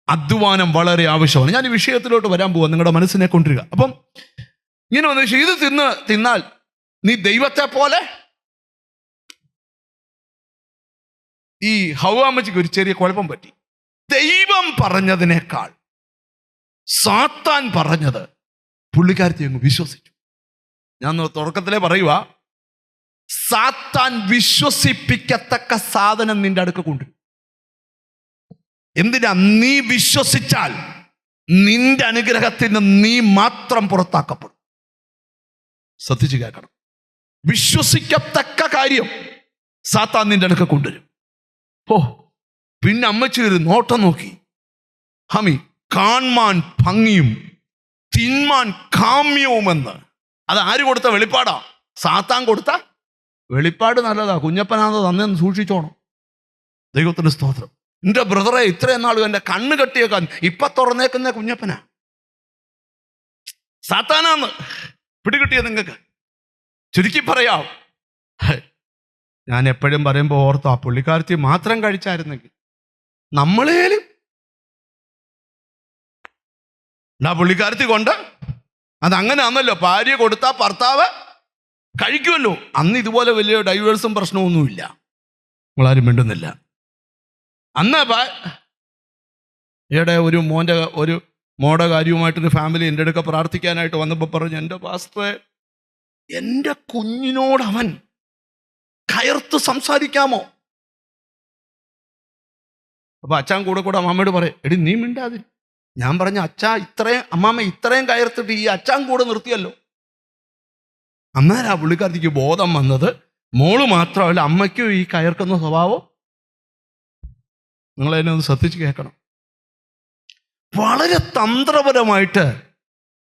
S1: അധ്വാനം വളരെ ആവശ്യമാണ്. ഞാൻ ഈ വിഷയത്തിലോട്ട് വരാൻ പോവാം, നിങ്ങളുടെ മനസ്സിനെ കൊണ്ടിരിക്കുക. അപ്പം ഇങ്ങനെ വന്നു, ഇത് തിന്നാൽ നീ ദൈവത്തെ പോലെ. ഈ ഹവ്വാമ്മച്ചിക്ക് ഒരു ചെറിയ കുഴപ്പം പറ്റി. ദൈവം പറഞ്ഞതിനേക്കാൾ സാത്താൻ പറഞ്ഞത് പുള്ളിക്കാരത്തി അങ്ങ് വിശ്വസിച്ചു. ഞാൻ തുടക്കത്തിലേ പറയുക, സാത്താൻ വിശ്വസിപ്പിക്കത്തക്ക സാധനം നിന്റെ അടുക്ക കൊണ്ടുവരും. എന്തിനാ? നീ വിശ്വസിച്ചാൽ നിന്റെ അനുഗ്രഹത്തിന് നീ മാത്രം പുറത്താക്കപ്പെടും. ശ്രദ്ധിച്ചു കേൾക്കണം. വിശ്വസിക്കത്തക്ക കാര്യം സാത്താൻ നിന്റെ അടുക്ക കൊണ്ടുവരും. പിന്നെ അമ്മച്ചി ഒരു നോട്ടം നോക്കി. കാൺമാൻ ഭംഗിയും തിന്മാൻ കാമ്യവുമെന്ന്. അത് ആര് കൊടുത്ത വെളിപ്പാടാ? സാത്താൻ കൊടുത്ത വെളിപ്പാട്. നല്ലതാ, കുഞ്ഞപ്പനാന്ന് തന്നെന്ന് സൂക്ഷിച്ചോണം. ദൈവത്തിന്റെ സ്തോത്രം. എൻ്റെ ബ്രദറെ, ഇത്രയും നാളും എൻ്റെ കണ്ണ് കെട്ടിയേക്കാൻ ഇപ്പൊ തുറന്നേക്കുന്ന കുഞ്ഞപ്പനാ, സാത്താനാന്ന് പിടികിട്ടിയ നിങ്ങൾക്ക്. ചുരുക്കി പറയാം, ഞാൻ എപ്പോഴും പറയുമ്പോൾ ഓർത്തോ, ആ പുള്ളിക്കാരത്തി മാത്രം കഴിച്ചായിരുന്നെങ്കിൽ നമ്മളേലും ആ പുള്ളിക്കാരത്തി കൊണ്ട് അതങ്ങനെ ആണല്ലോ. ഭാര്യ കൊടുത്താൽ ഭർത്താവ് കഴിക്കുമല്ലോ. അന്ന് ഇതുപോലെ വലിയ ഡൈവേഴ്സും പ്രശ്നമൊന്നുമില്ല. നമ്മളാരും മിണ്ടുന്നില്ല. അന്ന് ഈയിടെ ഒരു മോടെ കാര്യവുമായിട്ടൊരു ഫാമിലി എൻ്റെ അടുക്ക പ്രാർത്ഥിക്കാനായിട്ട് വന്നപ്പോൾ പറഞ്ഞു, എൻ്റെ പാസ്റ്ററെ, എൻ്റെ കുഞ്ഞിനോട് അവൻ കയർത്ത് സംസാരിക്കാമോ? അപ്പൊ അച്ഛൻ കൂടെ അമ്മയോട് പറയും, എടി നീ മിണ്ടാതി. ഞാൻ പറഞ്ഞു, അച്ഛാ അമ്മാമ്മ ഇത്രയും കയർത്തിട്ട് ഈ അച്ഛൻ കൂടെ നിർത്തിയല്ലോ. അന്നേരം ആ പുള്ളിക്കാരത്തിക്ക് ബോധം വന്നത്, മോള് മാത്രമല്ല അമ്മയ്ക്കും ഈ കയർക്കുന്ന സ്വഭാവം. നിങ്ങളതിനെ ഒന്ന് ശ്രദ്ധിച്ച് കേൾക്കണം. വളരെ തന്ത്രപരമായിട്ട്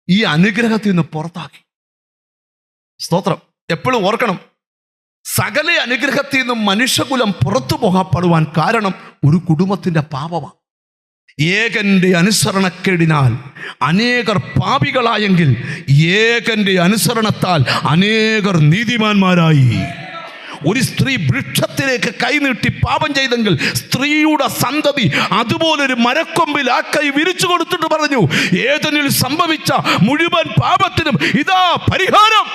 S1: ഈ അനുഗ്രഹത്തിൽ നിന്ന് പുറത്താക്കി. സ്തോത്രം. എപ്പോഴും ഓർക്കണം, സകല അനുഗ്രഹത്തിൽ നിന്നും മനുഷ്യകുലം പുറത്തു പോകപ്പെടുവാൻ കാരണം ഒരു കുടുംബത്തിന്റെ പാപമാണ്. ഏകന്റെ അനുസരണക്കേടിനാൽ അനേകർ പാപികളായെങ്കിൽ ഏകന്റെ അനുസരണത്താൽ അനേകർ നീതിമാന്മാരായി. ഒരു സ്ത്രീ വൃക്ഷത്തിലേക്ക് കൈനീട്ടി പാപം ചെയ്തെങ്കിൽ സ്ത്രീയുടെ സന്തതി അതുപോലൊരു മരക്കൊമ്പിൽ ആ കൈ വിരിച്ചു കൊടുത്തിട്ട് പറഞ്ഞു, ഏതനിൽ സംഭവിച്ച മുഴുവൻ പാപത്തിനും ഇതാ പരിഹാരം.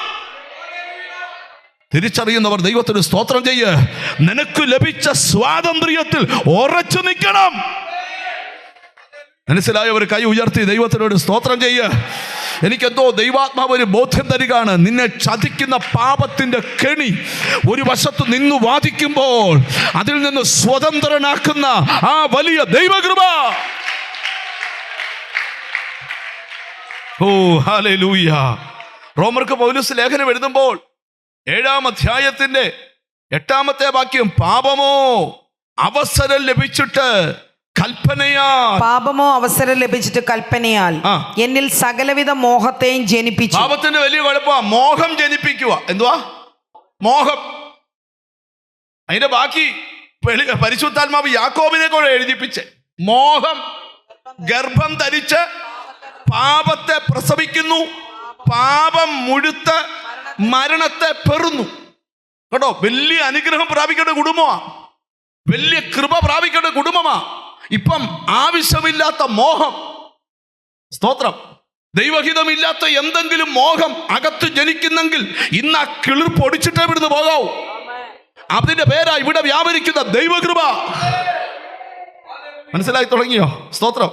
S1: തിരിച്ചറിയുന്നവർ ദൈവത്തിന് സ്തോത്രം ചെയ്യ്. നിനക്ക് ലഭിച്ച സ്വാതന്ത്ര്യത്തിൽ ഉറച്ചു നിൽക്കണം. മനസ്സിലായ ഒരു കൈ ഉയർത്തി ദൈവത്തിനോട് സ്തോത്രം ചെയ്യ്. എനിക്കെന്തോ ദൈവാത്മാവ് ഒരു ബോധ്യം തരികയാണ്. നിന്നെ ചതിക്കുന്ന പാപത്തിന്റെ കെണി ഒരു വശത്ത് നിന്ന് വാദിക്കുമ്പോൾ അതിൽ നിന്ന് സ്വതന്ത്രനാക്കുന്ന ആ വലിയ ദൈവകൃപ. ഓ ഹല്ലേലൂയ. റോമർക്ക് പൗലോസ് ലേഖനം എഴുതുമ്പോൾ 7-ാം അധ്യായത്തിന്റെ 8-ാമത്തെ വാക്യം, പാപമോ അവസരം ലഭിച്ചിട്ട് കൽപ്പനയാൽ,
S2: പാപമോ അവസരം ലഭിച്ചിട്ട് കൽപ്പനയാൽ എന്നിൽ സകലവിധ മോഹത്തെയും ജനിപ്പിച്ചു.
S1: പാപത്തിന്റെ വലിയ കുഴപ്പമാണ് മോഹം ജനിപ്പിക്കുക. എന്തുവാ മോഹം? അതിന്റെ ബാക്കി പരിശുദ്ധാത്മാവ് യാക്കോബിനെ കൂടെ എഴുതിപ്പിച്ച്, മോഹം ഗർഭം ധരിച്ച് പാപത്തെ പ്രസവിക്കുന്നു, പാപം മുഴുത്ത് മരണത്തെ പെറുന്നു. കേട്ടോ, വലിയ അനുഗ്രഹം പ്രാപിക്കേണ്ട കുടുംബമാ, വലിയ കൃപ പ്രാപിക്കേണ്ട കുടുംബമാ. ഇപ്പം ആവശ്യമില്ലാത്ത മോഹം, സ്തോത്രം, ദൈവഹിതമില്ലാത്ത എന്തെങ്കിലും മോഹം അകത്ത് ജനിക്കുന്നെങ്കിൽ ഇന്ന് ആ കിളിർപ്പ് ഒടിച്ചിട്ടേ ഇവിടുന്ന് പോകാവൂ. അതിന്റെ പേരാ ഇവിടെ വ്യാപരിക്കുന്ന ദൈവകൃപ. മനസ്സിലായി തുടങ്ങിയോ? സ്തോത്രം.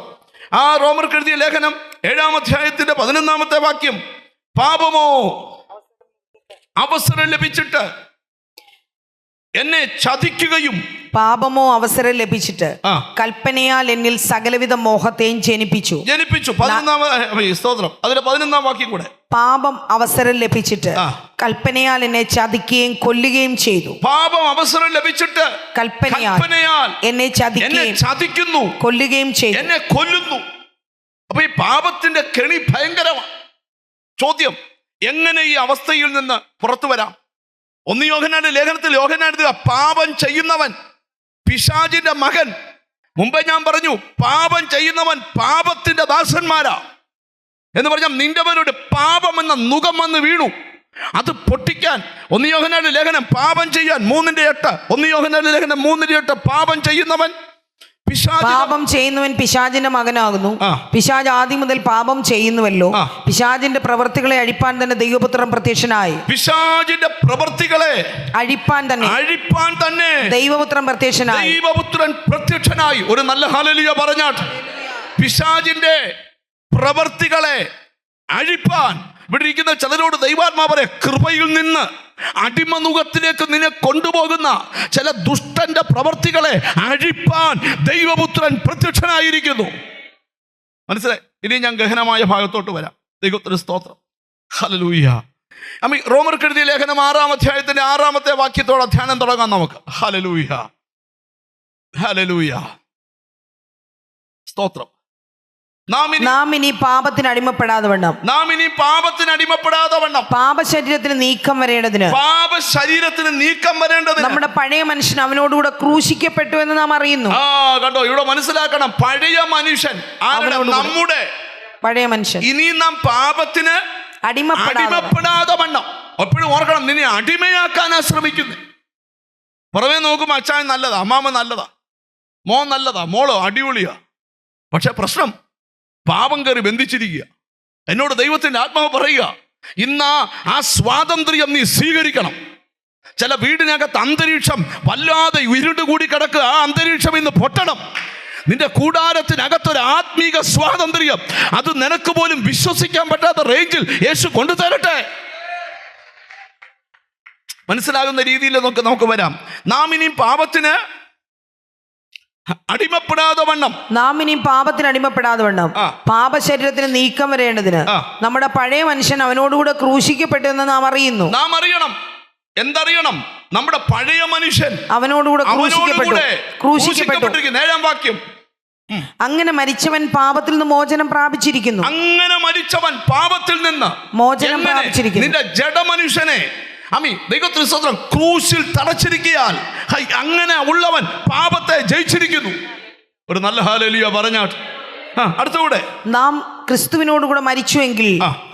S1: ആ റോമർക്ക് എഴുതിയ ലേഖനം 7-ാം അധ്യായത്തിന്റെ 11-ാമത്തെ വാക്യം, പാപമോ അവസരം ലഭിച്ചിട്ട് എന്നെ ചതിക്കുകയും,
S2: പാപമോ അവസരം ലഭിച്ചിട്ട് കൽപ്പനയാൽ എന്നിൽ സകലവിധ മോഹത്തെയും ജനിപ്പിച്ചു.
S1: 11-ാം സ്തോത്രം, അതിന്റെ 11-ാം വാക്യം കൂടെ, പാപം
S2: അവസരം ലഭിച്ചിട്ട് കൽപ്പനയാൽ എന്നെ ചതിക്കുകയും കൊല്ലുകയും ചെയ്തു.
S1: പാപം അവസരം ലഭിച്ചിട്ട്
S2: കൽപ്പനയാൽ എന്നെ
S1: ചതിക്കുന്നു,
S2: കൊല്ലുകയും ചെയ്തു,
S1: എന്നെ കൊല്ലുന്നു. അപ്പൊ ഈ പാപത്തിന്റെ കെണി ഭയങ്കരമാണ്. ചോദ്യം, എങ്ങനെ ഈ അവസ്ഥയിൽ നിന്ന് പുറത്തു വരാം? 1 യോഹന്നാന്റെ ലേഖനത്തിൽ യോഹന്നാൻ എഴുതുക, പാപം ചെയ്യുന്നവൻ പിശാചിന്റെ മകൻ. മുമ്പേ ഞാൻ പറഞ്ഞു, പാപം ചെയ്യുന്നവൻ പാപത്തിന്റെ ദാസന്മാരാ എന്ന് പറഞ്ഞാൽ നിന്റെ പേരോട് പാപം എന്ന നുകം വന്ന് വീണു. അത് പൊട്ടിക്കാൻ 1 യോഹന്നാന്റെ ലേഖനം പാപം ചെയ്യാൻ 3:8, 1 യോഹന്നാന്റെ ലേഖനം 3:8, പാപം ചെയ്യുന്നവൻ
S2: പിശാചിന്റെ മകനാകുന്നു. പിശാച് ആദ്യം മുതൽ പാപം ചെയ്യുന്നുവല്ലോ. പിശാചിന്റെ പ്രവൃത്തികളെ അഴിപ്പാൻ തന്നെ ദൈവപുത്രൻ പ്രത്യക്ഷനായി.
S1: പിശാചിന്റെ പ്രവൃത്തികളെ അഴിപ്പാൻ തന്നെ
S2: ദൈവപുത്രൻ
S1: പ്രത്യക്ഷനായി. ഒരു നല്ല ഹല്ലേലൂയ പറഞ്ഞാട്ട്. പിശാചിന്റെ പ്രവൃത്തികളെ അഴിപ്പാൻ ഇവിടെ ഇരിക്കുന്ന ചിലരോട് ദൈവാത്മാവ് പറയാ, കൃപയിൽ നിന്ന് അടിമനുഖത്തിലേക്ക് നിന്നെ കൊണ്ടുപോകുന്ന ചില ദുഷ്ടന്റെ പ്രവർത്തികളെ അഴിപ്പാൻ ദൈവപുത്രൻ പ്രത്യക്ഷനായിരിക്കുന്നു. മനസ്സിലായി? ഇനി ഞാൻ ഗഹനമായ ഭാഗത്തോട്ട് വരാം. ദൈവത്തിന് സ്തോത്രം. ഹല്ലേലൂയ. റോമർക്ക് എഴുതിയ ലേഖനം 6-ാം അധ്യായത്തിന്റെ 6-ാമത്തെ വാക്യത്തോടെ ധ്യാനം തുടങ്ങാം നമുക്ക്. ഹല്ലേലൂയ, ഹല്ലേലൂയ, സ്തോത്രം. നാം ഇനി പാപത്തിന് അടിമപ്പെടാതെ വണ്ണം
S2: പാപശരീരത്തിന് നീക്കം വരേണ്ടതിന് നമ്മുടെ പഴയ മനുഷ്യൻ അവനോടുകൂടെ ക്രൂശിക്കപ്പെട്ടു എന്ന് നാം അറിയുന്നു.
S1: കണ്ടോ, ഇവിടെ മനസ്സിലാക്കണം, പഴയ മനുഷ്യൻ, നമ്മുടെ പഴയ മനുഷ്യൻ. ഇനി നാം പാപത്തിന് അടിമപ്പെടാതെ വണ്ണം. എപ്പോഴും ഓർക്കണം, നിന്നെ അടിമയാക്കാനാ ശ്രമിക്കുന്നത്. പുറമേ നോക്കുമ്പോ അച്ചായൻ നല്ലതാ, അമ്മാമ്മ നല്ലതാ, മോൻ നല്ലതാ, മോളോ അടിപൊളിയാ. പക്ഷെ പ്രശ്നം, പാപം കയറി ബന്ധിച്ചിരിക്കുക. എന്നോട് ദൈവത്തിന്റെ ആത്മാവ് പറയുക, ഇന്ന് ആ സ്വാതന്ത്ര്യം നീ സ്വീകരിക്കണം. ചില വീടിനകത്ത് അന്തരീക്ഷം വല്ലാതെ ഇരുട് കൂടി കിടക്കുക. ആ അന്തരീക്ഷം ഇന്ന് പൊട്ടണം. നിന്റെ കൂടാരത്തിനകത്തൊരു ആത്മീക സ്വാതന്ത്ര്യം, അത് നിനക്ക് പോലും വിശ്വസിക്കാൻ പറ്റാത്ത റേഞ്ചിൽ യേശു കൊണ്ടുതരട്ടെ. മനസ്സിലാകുന്ന രീതിയിൽ നമുക്ക് വരാം. നാം ഇനിയും പാപത്തിന് അടിമപ്പെടാതെ വണ്ണം പാപശരീരത്തിന് നീക്കം വരേണ്ടതിന് നമ്മുടെ പഴയ മനുഷ്യൻ അവനോടുകൂടെ ക്രൂശിക്കപ്പെട്ടു എന്ന് നാം അറിയുന്നു. നാം അറിയണം. എന്തറിയണം? നമ്മുടെ പഴയ മനുഷ്യൻ അവനോടുകൂടെ ക്രൂശിക്കപ്പെട്ടു. 7-ാം വാക്യം,
S2: അങ്ങനെ മരിച്ചവൻ പാപത്തിൽ നിന്ന് മോചനം പ്രാപിച്ചിരിക്കുന്നു. മോചനം പ്രാപിച്ചിരിക്കുന്നു.
S1: നിന്റെ ജഡമനുഷ്യനെ ദൈവത്തിന് സ്തോത്രം, ക്രൂശിൽ തടച്ചിരിക്കാൻ അങ്ങനെ ഉള്ളവൻ പാപത്തെ ജയിച്ചിരിക്കുന്നു. ഒരു നല്ല ഹല്ലേലൂയ പറഞ്ഞാട്ട്. അടുത്തുകൂടെ,
S2: നാം ക്രിസ്തുവിനോടുകൂടെ മരിച്ചുവെങ്കിൽ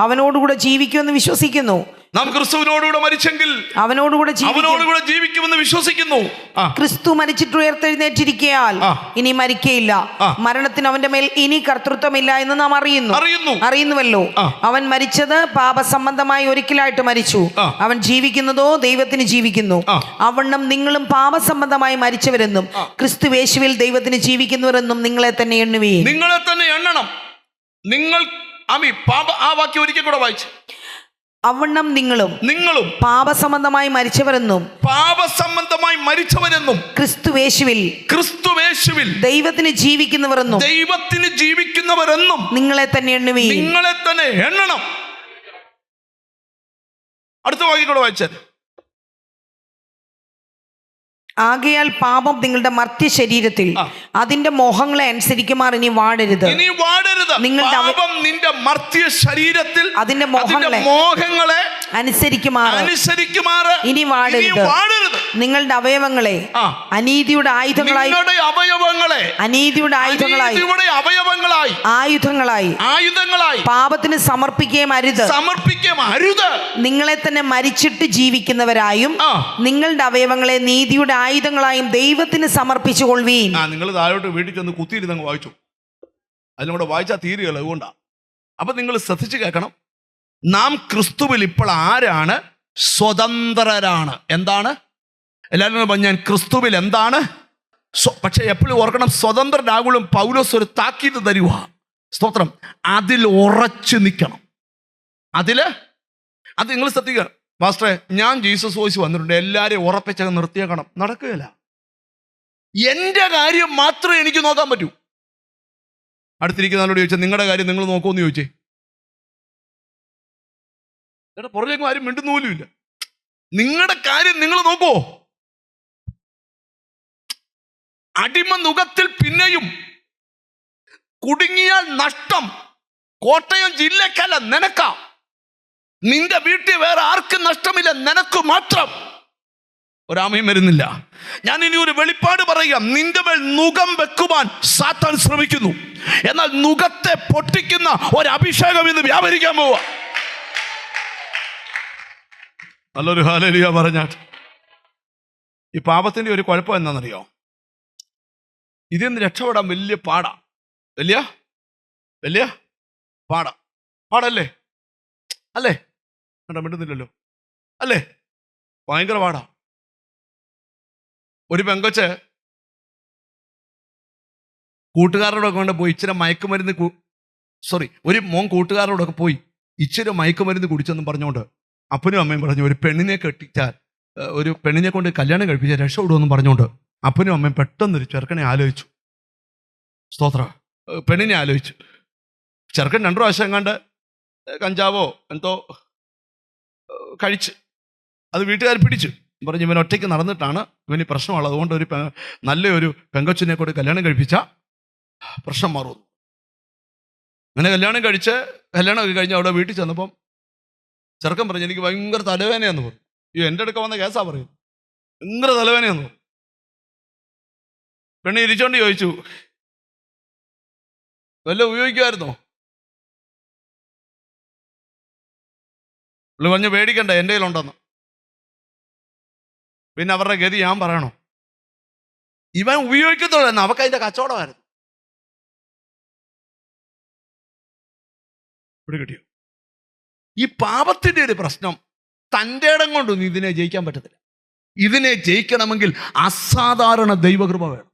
S2: അവനോടുകൂടെ ജീവിക്കുമെന്ന് വിശ്വസിക്കുന്നു.
S1: നാം ക്രിസ്തുവിനോടുകൂടെ മരിച്ചെങ്കിൽ
S2: അവനോടുകൂടെ
S1: ജീവിക്കുമെന്ന് വിശ്വസിക്കുന്നു.
S2: ക്രിസ്തു മരിച്ചിട്ട് ഉയർത്തെഴുന്നേറ്റിരിക്കയാൽ ഇനി മരിക്കയില്ല. മരണത്തിന് അവന്റെ മേൽ ഇനി കർത്തൃത്വമില്ല എന്ന് നാം അറിയുന്നുവല്ലോ. അവൻ മരിച്ചത് പാപസംബന്ധമായി ഒരിക്കലായിട്ട് മരിച്ചു. അവൻ ജീവിക്കുന്നതോ ദൈവത്തിന് ജീവിക്കുന്നു. അവണ്ണം നിങ്ങളും പാപസംബന്ധമായി മരിച്ചവരെന്നും ക്രിസ്തുയേശുവിൽ ദൈവത്തിന് ജീവിക്കുന്നവരെന്നും നിങ്ങളെ തന്നെ എണ്ണുവീൻ.
S1: നിങ്ങളെ തന്നെ എണ്ണണം. നിങ്ങൾ ആ വാക്യം ഒരിക്കൽ കൂടെ വായിച്ചു.
S2: അവണ്ണം നിങ്ങളും പാപസംബന്ധമായി മരിച്ചവരെന്നും ക്രിസ്തുയേശുവിൽ ദൈവത്തിന് ജീവിക്കുന്നവരെന്നും നിങ്ങളെ തന്നെ
S1: എണ്ണണം. അടുത്ത വാക്യം കൂടെ വായിച്ചാൽ,
S2: ആകയാൽ പാപം നിങ്ങളുടെ മർത്യ ശരീരത്തിൽ അതിന്റെ മോഹങ്ങളെ അനുസരിക്കുമാർ ഇനി വാടരുത്.
S1: നിന്റെ മർത്യ ശരീരത്തിൽ
S2: അതിന്റെ മോഹങ്ങളെ അനുസരിക്കുമാർ ഇനി വാടരുത്. നിങ്ങളുടെ അവയവങ്ങളെ അനീതിയുടെ ആയുധങ്ങളായി പാപത്തിന് സമർപ്പിക്കുകയും അരുത്. നിങ്ങളെ തന്നെ മരിച്ചിട്ട് ജീവിക്കുന്നവരായും നിങ്ങളുടെ അവയവങ്ങളെ നീതിയുടെ ആയുധങ്ങളായും ദൈവത്തിന് സമർപ്പിച്ചു കൊള്ളുവീൻ.
S1: നിങ്ങൾ താഴോട്ട് വീട്ടിൽ ചെന്ന് കുത്തിയിരുന്നങ്ങ് വായിച്ചു. അതിലൂടെ വായിച്ചാൽ തീരുകയല്ല. അതുകൊണ്ടാണ്. അപ്പൊ നിങ്ങൾ ശ്രദ്ധിച്ച് കേൾക്കണം. നാം ക്രിസ്തുവിൽ ഇപ്പോൾ ആരാണ്? സ്വതന്ത്രരാണ്. എന്താണ്? എല്ലാവരും ഞാൻ ക്രിസ്തുവിൽ എന്താണ്? പക്ഷെ എപ്പോഴും ഓർക്കണം, സ്വതന്ത്രരാകും പൗലോസ് ഒരു താക്കീത് തരുക. സ്തോത്രം. അതിൽ ഉറച്ചു നിൽക്കണം. അത് നിങ്ങൾ ശ്രദ്ധിക്കുക. മാസ്റ്ററെ, ഞാൻ ജീസസ് വോയിസ് വന്നിട്ടുണ്ട്, എല്ലാവരെയും ഉറപ്പിച്ചങ്ങ് നിർത്തിയേക്കണം. നടക്കുകയില്ല. എൻ്റെ കാര്യം മാത്രമേ എനിക്ക് നോക്കാൻ പറ്റൂ. അടുത്തിരിക്കുന്നവരോട് ചോദിച്ചാൽ നിങ്ങളുടെ കാര്യം നിങ്ങൾ നോക്കുമെന്ന് ചോദിച്ചേ. ചേട്ടാ, പുറത്തേക്കും ആരും മിണ്ടുന്ന പോലുമില്ല. നിങ്ങളുടെ കാര്യം നിങ്ങൾ നോക്കോ? അടിമ നുകത്തിൽ പിന്നെയും കുടുങ്ങിയാൽ നഷ്ടം കോട്ടയം ജില്ലക്കല്ല, നിനക്കാ. നിന്റെ വീട്ടിൽ വേറെ ആർക്കും നഷ്ടമില്ല, നിനക്ക് മാത്രം. ഒരാമയും വരുന്നില്ല. ഞാൻ ഇനി ഒരു വെളിപ്പാട് പറയാം. നിന്റെ മേൽ നുകം വെക്കുവാൻ സാത്താൻ ശ്രമിക്കുന്നു. എന്നാൽ നുകത്തെ പൊട്ടിക്കുന്ന ഒരു അഭിഷേകം ഇന്ന് വ്യാപരിക്കാൻ പോവാ. നല്ലൊരു ഹല്ലേലൂയ പറഞ്ഞാട്ട്. ഈ പാപത്തിന്റെ ഒരു കുഴപ്പം എന്താണെന്നറിയോ? ഇതിൽ നിന്ന് രക്ഷപ്പെടാൻ വലിയ പാടാ. വലിയ പാടല്ലേ? അല്ലേ? കണ്ടാ മിണ്ടുന്നില്ലല്ലോ. അല്ലേ? ഭയങ്കര പാടാ. ഒരു പെങ്കൊച്ച് കൂട്ടുകാരോടൊക്കെ കൊണ്ട് പോയി ഇച്ചിരി മയക്കുമരുന്ന് ഒരു മോൻ കൂട്ടുകാരോടൊക്കെ പോയി ഇച്ചിരി മയക്കുമരുന്ന് കുടിച്ചെന്നും പറഞ്ഞുകൊണ്ട് അപ്പനും അമ്മയും പറഞ്ഞു, ഒരു പെണ്ണിനെ കെട്ടിച്ചാൽ, ഒരു പെണ്ണിനെ കൊണ്ട് കല്യാണം കഴിപ്പിച്ചാൽ രക്ഷപ്പെടുമെന്നും പറഞ്ഞുകൊണ്ട് അപ്പനും അമ്മയും പെട്ടെന്നൊരു ചെറുക്കനെ ആലോചിച്ചു. സ്തോത്ര. പെണ്ണിനെ ആലോചിച്ചു. ചെറുക്കൻ 2 പ്രാവശ്യം എങ്ങാണ്ട് കഞ്ചാവോ എന്തോ കഴിച്ച് അത് വീട്ടുകാർ പിടിച്ചു. പറഞ്ഞു, ഇവൻ ഒറ്റയ്ക്ക് നടന്നിട്ടാണ്, ഇവന് പ്രശ്നമുള്ളത്, അതുകൊണ്ട് ഒരു നല്ലൊരു പെങ്കൊച്ചിനെ കൂടി കല്യാണം കഴിപ്പിച്ചാൽ പ്രശ്നം മാറും. അങ്ങനെ കല്യാണമൊക്കെ കഴിഞ്ഞ് അവിടെ വീട്ടിൽ ചെന്നപ്പം ചെറുക്കൻ പറഞ്ഞു, എനിക്ക് ഭയങ്കര തലവേദനയാന്ന് പറഞ്ഞു. എൻ്റെ അടുക്ക വന്ന കേസാ പറയുന്നത്, ഭയങ്കര തലവേദനയാന്ന് പറഞ്ഞു. പെണ്ണ് ഇരിച്ചോണ്ട് ചോദിച്ചു, വല്ല ഉപയോഗിക്കുമായിരുന്നോ? പുള്ളി പറഞ്ഞു, പേടിക്കണ്ട, എൻ്റെ കയ്യിലുണ്ടെന്ന്. പിന്നെ അവരുടെ ഗതി ഞാൻ പറയണോ? ഇവൻ ഉപയോഗിക്കത്തുള്ളൂ, അവർക്ക് അതിന്റെ കച്ചവടമായിരുന്നു. ഇവിടെ കിട്ടിയോ? ഈ പാപത്തിന്റെ ഒരു പ്രശ്നം, തൻ്റെ ഇടം കൊണ്ടൊന്നും ഇതിനെ ജയിക്കാൻ പറ്റത്തില്ല. ഇതിനെ ജയിക്കണമെങ്കിൽ അസാധാരണ ദൈവകൃപ വേണം.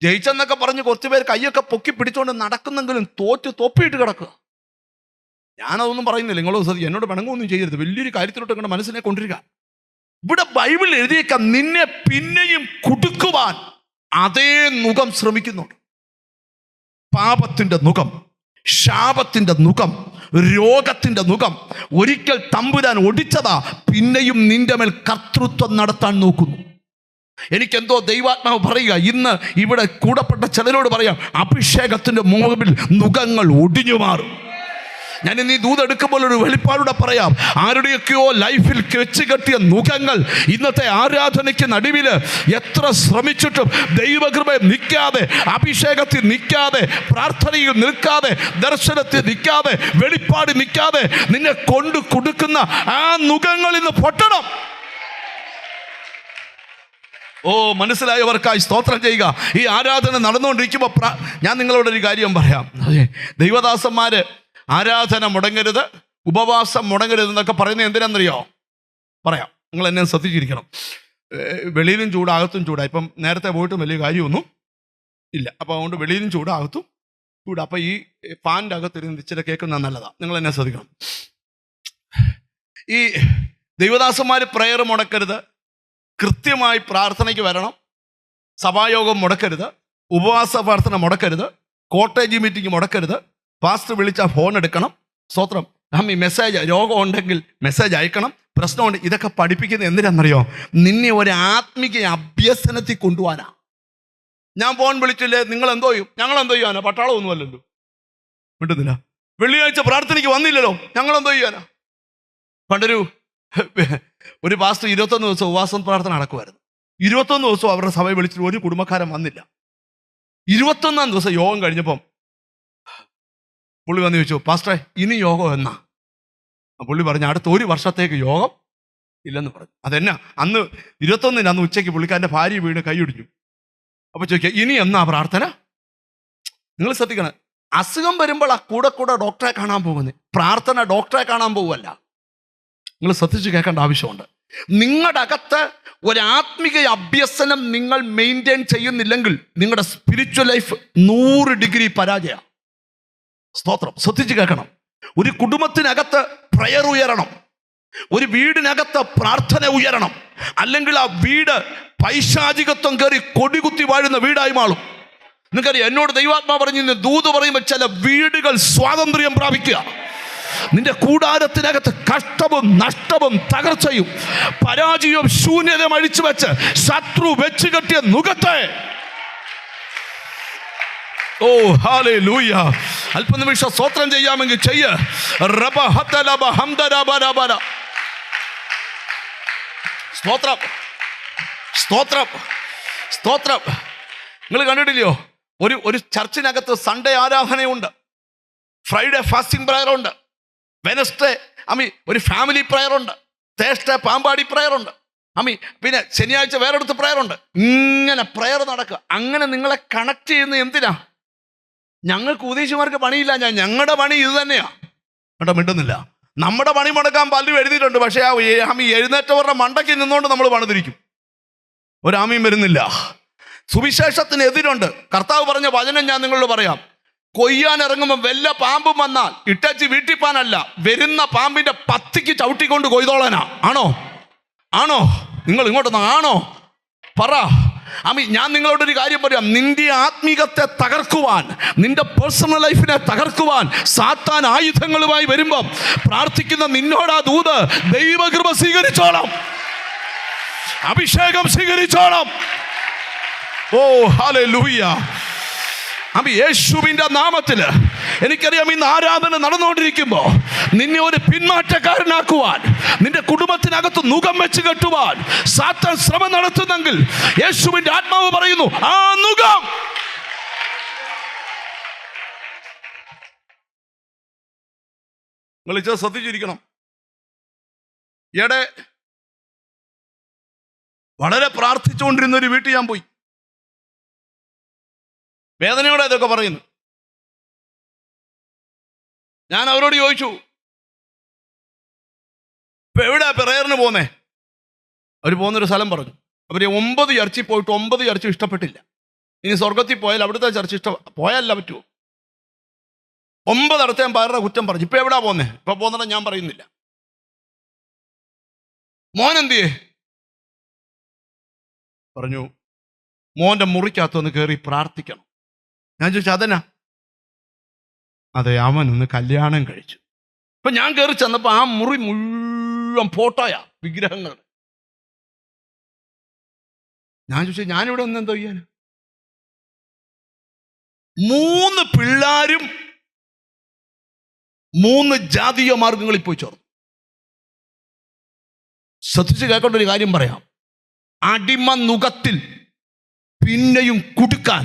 S1: ജയിച്ചെന്നൊക്കെ പറഞ്ഞ് കുറച്ച് പേര് കൈയൊക്കെ പൊക്കി പിടിച്ചുകൊണ്ട് നടക്കുന്നെങ്കിലും തൊപ്പിയിട്ട് കിടക്കുക. ഞാനതൊന്നും പറയുന്നില്ല. നിങ്ങൾ എന്നോട് പിണങ്ങൊന്നും ചെയ്യരുത്. വലിയൊരു കാര്യത്തിലോട്ട് ഇങ്ങനെ മനസ്സിനെ കൊണ്ടിരിക്കുക. ഇവിടെ ബൈബിൾ എഴുതിയേക്കാം, നിന്നെ പിന്നെയും കുടുക്കുവാൻ അതേ നുകം ശ്രമിക്കുന്നുണ്ട്. പാപത്തിന്റെ നുകം, ശാപത്തിന്റെ നുകം, രോഗത്തിന്റെ നുകം ഒരിക്കൽ തമ്പുരാൻ ഒടിച്ചതാ, പിന്നെയും നിന്റെ മേൽ കർത്തൃത്വം നടത്താൻ നോക്കുന്നു. എനിക്കെന്തോ ദൈവാത്മാവ് പറയുക, ഇന്ന് ഇവിടെ കൂടപ്പെട്ട ചിലരോട് പറയാം, അഭിഷേകത്തിന്റെ മുകളിൽ നുകങ്ങൾ ഒടിഞ്ഞു മാറും. ഞാൻ ഇന്ന് ഈ ദൂതെടുക്കുമ്പോൾ ഒരു വെളിപ്പാടൂടെ പറയാം. ആരുടെയൊക്കെയോ ലൈഫിൽ വെച്ച് കെട്ടിയ നുഖങ്ങൾ ഇന്നത്തെ ആരാധനയ്ക്ക് നടുവിൽ എത്ര ശ്രമിച്ചിട്ടും ദൈവകൃപ നിൽക്കാതെ, അഭിഷേകത്തിൽ നിൽക്കാതെ, പ്രാർത്ഥനയിൽ നിൽക്കാതെ, ദർശനത്തിൽ നിൽക്കാതെ, വെളിപ്പാട് നിൽക്കാതെ നിന്നെ കൊണ്ട് കൊടുക്കുന്ന ആ നുഖങ്ങൾ ഇന്ന് പൊട്ടണം. ഓ, മനസ്സിലായവർക്കായി സ്തോത്രം ചെയ്യുക. ഈ ആരാധന നടന്നുകൊണ്ടിരിക്കുമ്പോൾ ഞാൻ നിങ്ങളോടൊരു കാര്യം പറയാം. അതെ, ദൈവദാസന്മാര് ആരാധന മുടങ്ങരുത്, ഉപവാസം മുടങ്ങരുത് എന്നൊക്കെ പറയുന്നത് എന്തിനാണെന്നറിയോ? പറയാം, നിങ്ങൾ എന്നെ ശ്രദ്ധിച്ചിരിക്കണം. വെളിയിലും ചൂട്, അകത്തും ചൂടാ. ഇപ്പം നേരത്തെ പോയിട്ടും വലിയ കാര്യമൊന്നും ഇല്ല. അപ്പോൾ അതുകൊണ്ട് വെളിയിലും ചൂട്, അകത്തും ചൂട്. അപ്പോൾ ഈ ഫാനിൻ്റെ അകത്തിരുന്ന് ഇച്ചിരി കേൾക്കുന്നത് നല്ലതാണ്. നിങ്ങൾ എന്നെ ശ്രദ്ധിക്കണം. ഈ ദൈവദാസന്മാർ പ്രയർ മുടക്കരുത്, കൃത്യമായി പ്രാർത്ഥനയ്ക്ക് വരണം, സഭായോഗം മുടക്കരുത്, ഉപവാസ പ്രാർത്ഥന മുടക്കരുത്, കോട്ടേജ് മീറ്റിംഗ് മുടക്കരുത്, പാസ്റ്റർ വിളിച്ചാൽ ഫോൺ എടുക്കണം. സ്തോത്രം. ഈ മെസ്സേജ്, രോഗം ഉണ്ടെങ്കിൽ മെസ്സേജ് അയക്കണം, പ്രശ്നമുണ്ട്. ഇതൊക്കെ പഠിപ്പിക്കുന്നത് എന്തിനാണെന്നറിയോ? നിന്നെ ഒരു ആത്മീക അഭ്യസനത്തിൽ കൊണ്ടുപോകാനാ. ഞാൻ ഫോൺ വിളിച്ചില്ലേ, നിങ്ങൾ എന്തോ ചെയ്യും? ഞങ്ങൾ എന്തോ ചെയ്യാനാ? പട്ടാളമൊന്നുമല്ലല്ലോ, വിട്ടുന്നില്ല. വെള്ളിയാഴ്ച പ്രാർത്ഥനയ്ക്ക് വന്നില്ലല്ലോ, ഞങ്ങൾ എന്തോ ചെയ്യാനാ? ഒരു പാസ്റ്റർ 21 ദിവസം ഉപവാസം പ്രാർത്ഥന നടക്കുമായിരുന്നു. 21 ദിവസം അവരുടെ സഭയെ വിളിച്ചിട്ട് ഒരു കുടുംബക്കാരൻ വന്നില്ല. 21-ാം ദിവസം യോഗം കഴിഞ്ഞപ്പം പുള്ളി വന്ന് ചോദിച്ചു, പാസ്റ്ററെ ഇനി യോഗം എന്നാ? പുള്ളി പറഞ്ഞു, അടുത്ത 1 വർഷത്തേക്ക് യോഗം ഇല്ലെന്ന് പറഞ്ഞു. അതെന്നാ? അന്ന് 21-ന് അന്ന് ഉച്ചയ്ക്ക് പുള്ളിക്കാരൻ്റെ ഭാര്യ വീണ് കൈയൊടിഞ്ഞു. അപ്പോൾ ചോദിക്കുക, ഇനി എന്നാ പ്രാർത്ഥന? നിങ്ങൾ ശ്രദ്ധിക്കണം, അസുഖം വരുമ്പോൾ ആ കൂടെ ഡോക്ടറെ കാണാൻ പോകുന്നത്, പ്രാർത്ഥന ഡോക്ടറെ കാണാൻ പോകുമല്ല. നിങ്ങൾ ശ്രദ്ധിച്ച് കേൾക്കേണ്ട ആവശ്യമുണ്ട്. നിങ്ങളുടെ അകത്ത് ഒരു ആത്മീക അഭ്യസനം നിങ്ങൾ മെയിൻറ്റെയിൻ ചെയ്യുന്നില്ലെങ്കിൽ നിങ്ങളുടെ സ്പിരിച്വൽ ലൈഫ് 100 ഡിഗ്രി പരാജയ. സ്തോത്രം. ശ്രദ്ധിച്ച് കേൾക്കണം. ഒരു കുടുംബത്തിനകത്ത് പ്രയർ ഉയരണം, ഒരു വീടിനകത്ത് പ്രാർത്ഥന ഉയരണം, അല്ലെങ്കിൽ ആ വീട് പൈശാചികത്വം കയറി കൊടികുത്തി വാഴുന്ന വീടായി മാറും. നിങ്ങൾക്കറിയാം, എന്നോട് ദൈവാത്മാ പറഞ്ഞു, ദൂത് പറയുമ്പോൾ ചില വീടുകൾ സ്വാതന്ത്ര്യം പ്രാപിക്കുക. നിന്റെ കൂടാരത്തിനകത്ത് കഷ്ടവും നഷ്ടവും തകർച്ചയും പരാജയവും ശൂന്യതയും അഴിച്ചു വെച്ച് ശത്രു വെച്ച് കെട്ടിയ നുഖത്തെ, ഓ ഹല്ലേലൂയ, അല്പനിമിഷം സ്തോത്രം ചെയ്യാമെങ്കിൽ ചെയ്യ. സ്തോത്രം, സ്തോത്രം, സ്തോത്രം. നിങ്ങൾ കണ്ടിട്ടില്ലയോ, ഒരു ചർച്ചിനകത്ത് സൺഡേ ആരാധനയുണ്ട്, ഫ്രൈഡേ ഫാസ്റ്റിംഗ് പ്രയറുണ്ട്, വെനസ്ഡേ ഒരു ഫാമിലി പ്രയറുണ്ട്, തേഴ്സ്ഡേ പാമ്പാടി പ്രയറുണ്ട്, പിന്നെ ശനിയാഴ്ച വേറെടുത്ത് പ്രയറുണ്ട്. ഇങ്ങനെ പ്രയർ നടക്കുക. അങ്ങനെ നിങ്ങളെ കണക്ട് ചെയ്യുന്ന എന്തിനാ? ഞങ്ങൾക്ക് ഉദ്ദേശിമാർക്ക് പണിയില്ല, ഞങ്ങളുടെ പണി ഇത് തന്നെയാ. കേട്ടോ, മിണ്ടുന്നില്ല. നമ്മുടെ പണി മുടക്കാൻ പലരും എഴുതിയിട്ടുണ്ട്. പക്ഷേ ആ എഴുന്നേറ്റവരുടെ മണ്ടയ്ക്ക് നിന്നുകൊണ്ട് നമ്മൾ പണിതിരിക്കും. ഒരാമയും വരുന്നില്ല. സുവിശേഷത്തിന് എതിരുണ്ട്. കർത്താവ് പറഞ്ഞ വചനം ഞാൻ നിങ്ങളോട് പറയാം. കൊയ്യാൻ ഇറങ്ങുമ്പോൾ വല്ല പാമ്പും വന്നാൽ ഇട്ടച്ച് വീട്ടിപ്പാനല്ല, വരുന്ന പാമ്പിന്റെ പത്തിക്ക് ചവിട്ടിക്കൊണ്ട് കൊയ്തോളാനാ. ആണോ? നിങ്ങൾ ഇങ്ങോട്ടൊന്ന് ആണോ പറ. ഞാൻ നിങ്ങളോടൊരു കാര്യം പറയാം. നിന്റെ ആത്മീകത്തെ തകർക്കുവാൻ, നിന്റെ പേഴ്സണൽ ലൈഫിനെ തകർക്കുവാൻ സാത്താൻ ആയുധങ്ങളുമായി വരുമ്പം പ്രാർത്ഥിക്കുന്ന നിന്നോടാ ദൂത്, ദൈവകൃപ സ്വീകരിച്ചോളാം, അഭിഷേകം സ്വീകരിച്ചോളാം. ഓ ഹല്ലേലൂയ. യേശുവിൻ്റെ നാമത്തില് എനിക്കറിയാം, ഇന്ന് ആരാധന നടന്നുകൊണ്ടിരിക്കുമ്പോ നിന്നെ ഒരു പിന്മാറ്റക്കാരനാക്കുവാൻ, നിന്റെ കുടുംബത്തിനകത്ത് നുകം വെച്ച് കെട്ടുവാൻ സാത്താൻ ശ്രമം നടത്തുന്നെങ്കിൽ യേശുവിൻ്റെ ആത്മാവ് പറയുന്നു, ആ നുകം നിങ്ങൾ ശ്രദ്ധിച്ചിരിക്കണം. ഈയിടെ വളരെ പ്രാർത്ഥിച്ചുകൊണ്ടിരുന്ന ഒരു വീട്ടിൽ ഞാൻ പോയി. വേദനയോടെ ഇതൊക്കെ പറയുന്നു. ഞാൻ അവരോട് ചോദിച്ചു, ഇപ്പൊ എവിടെയാ പ്രേയറിന് പോന്നേ? അവർ പോകുന്നൊരു സ്ഥലം പറഞ്ഞു. അവർ 9 ചർച്ചിൽ പോയിട്ട് 9 ചർച്ച ഇഷ്ടപ്പെട്ടില്ല. ഇനി സ്വർഗത്തിൽ പോയാൽ അവിടുത്തെ ചർച്ച പോയല്ല പറ്റുമോ? 9 അടുത്ത് ഞാൻ പലരുടെ കുറ്റം പറഞ്ഞു. ഇപ്പൊ എവിടാ പോന്നേ? ഇപ്പൊ പോകുന്ന ഞാൻ പറയുന്നില്ല. മോൻ എന്തിയേ പറഞ്ഞു, മോൻ്റെ മുറിക്കകത്തൊന്ന് കയറി പ്രാർത്ഥിക്കണം. ഞാൻ ചോദിച്ചു, അതെന്നാ? അതെ, അവനൊന്ന് കല്യാണം കഴിച്ചു. ഇപ്പൊ ഞാൻ കയറി ചെന്നപ്പോ ആ മുറി മുഴുവൻ ഫോട്ടോയാ, വിഗ്രഹങ്ങൾ. ഞാൻ ചോദിച്ചു, ഞാനിവിടെ ഒന്ന് എന്തോ ചെയ്യാൻ? 3 പിള്ളാരും 3 ജാതീയ മാർഗങ്ങളിൽ പോയി ചേർന്നു. ശ്രദ്ധിച്ച് കേൾക്കേണ്ട ഒരു കാര്യം പറയാം. അടിമ നുകത്തിൽ പിന്നെയും കുടുക്കാൻ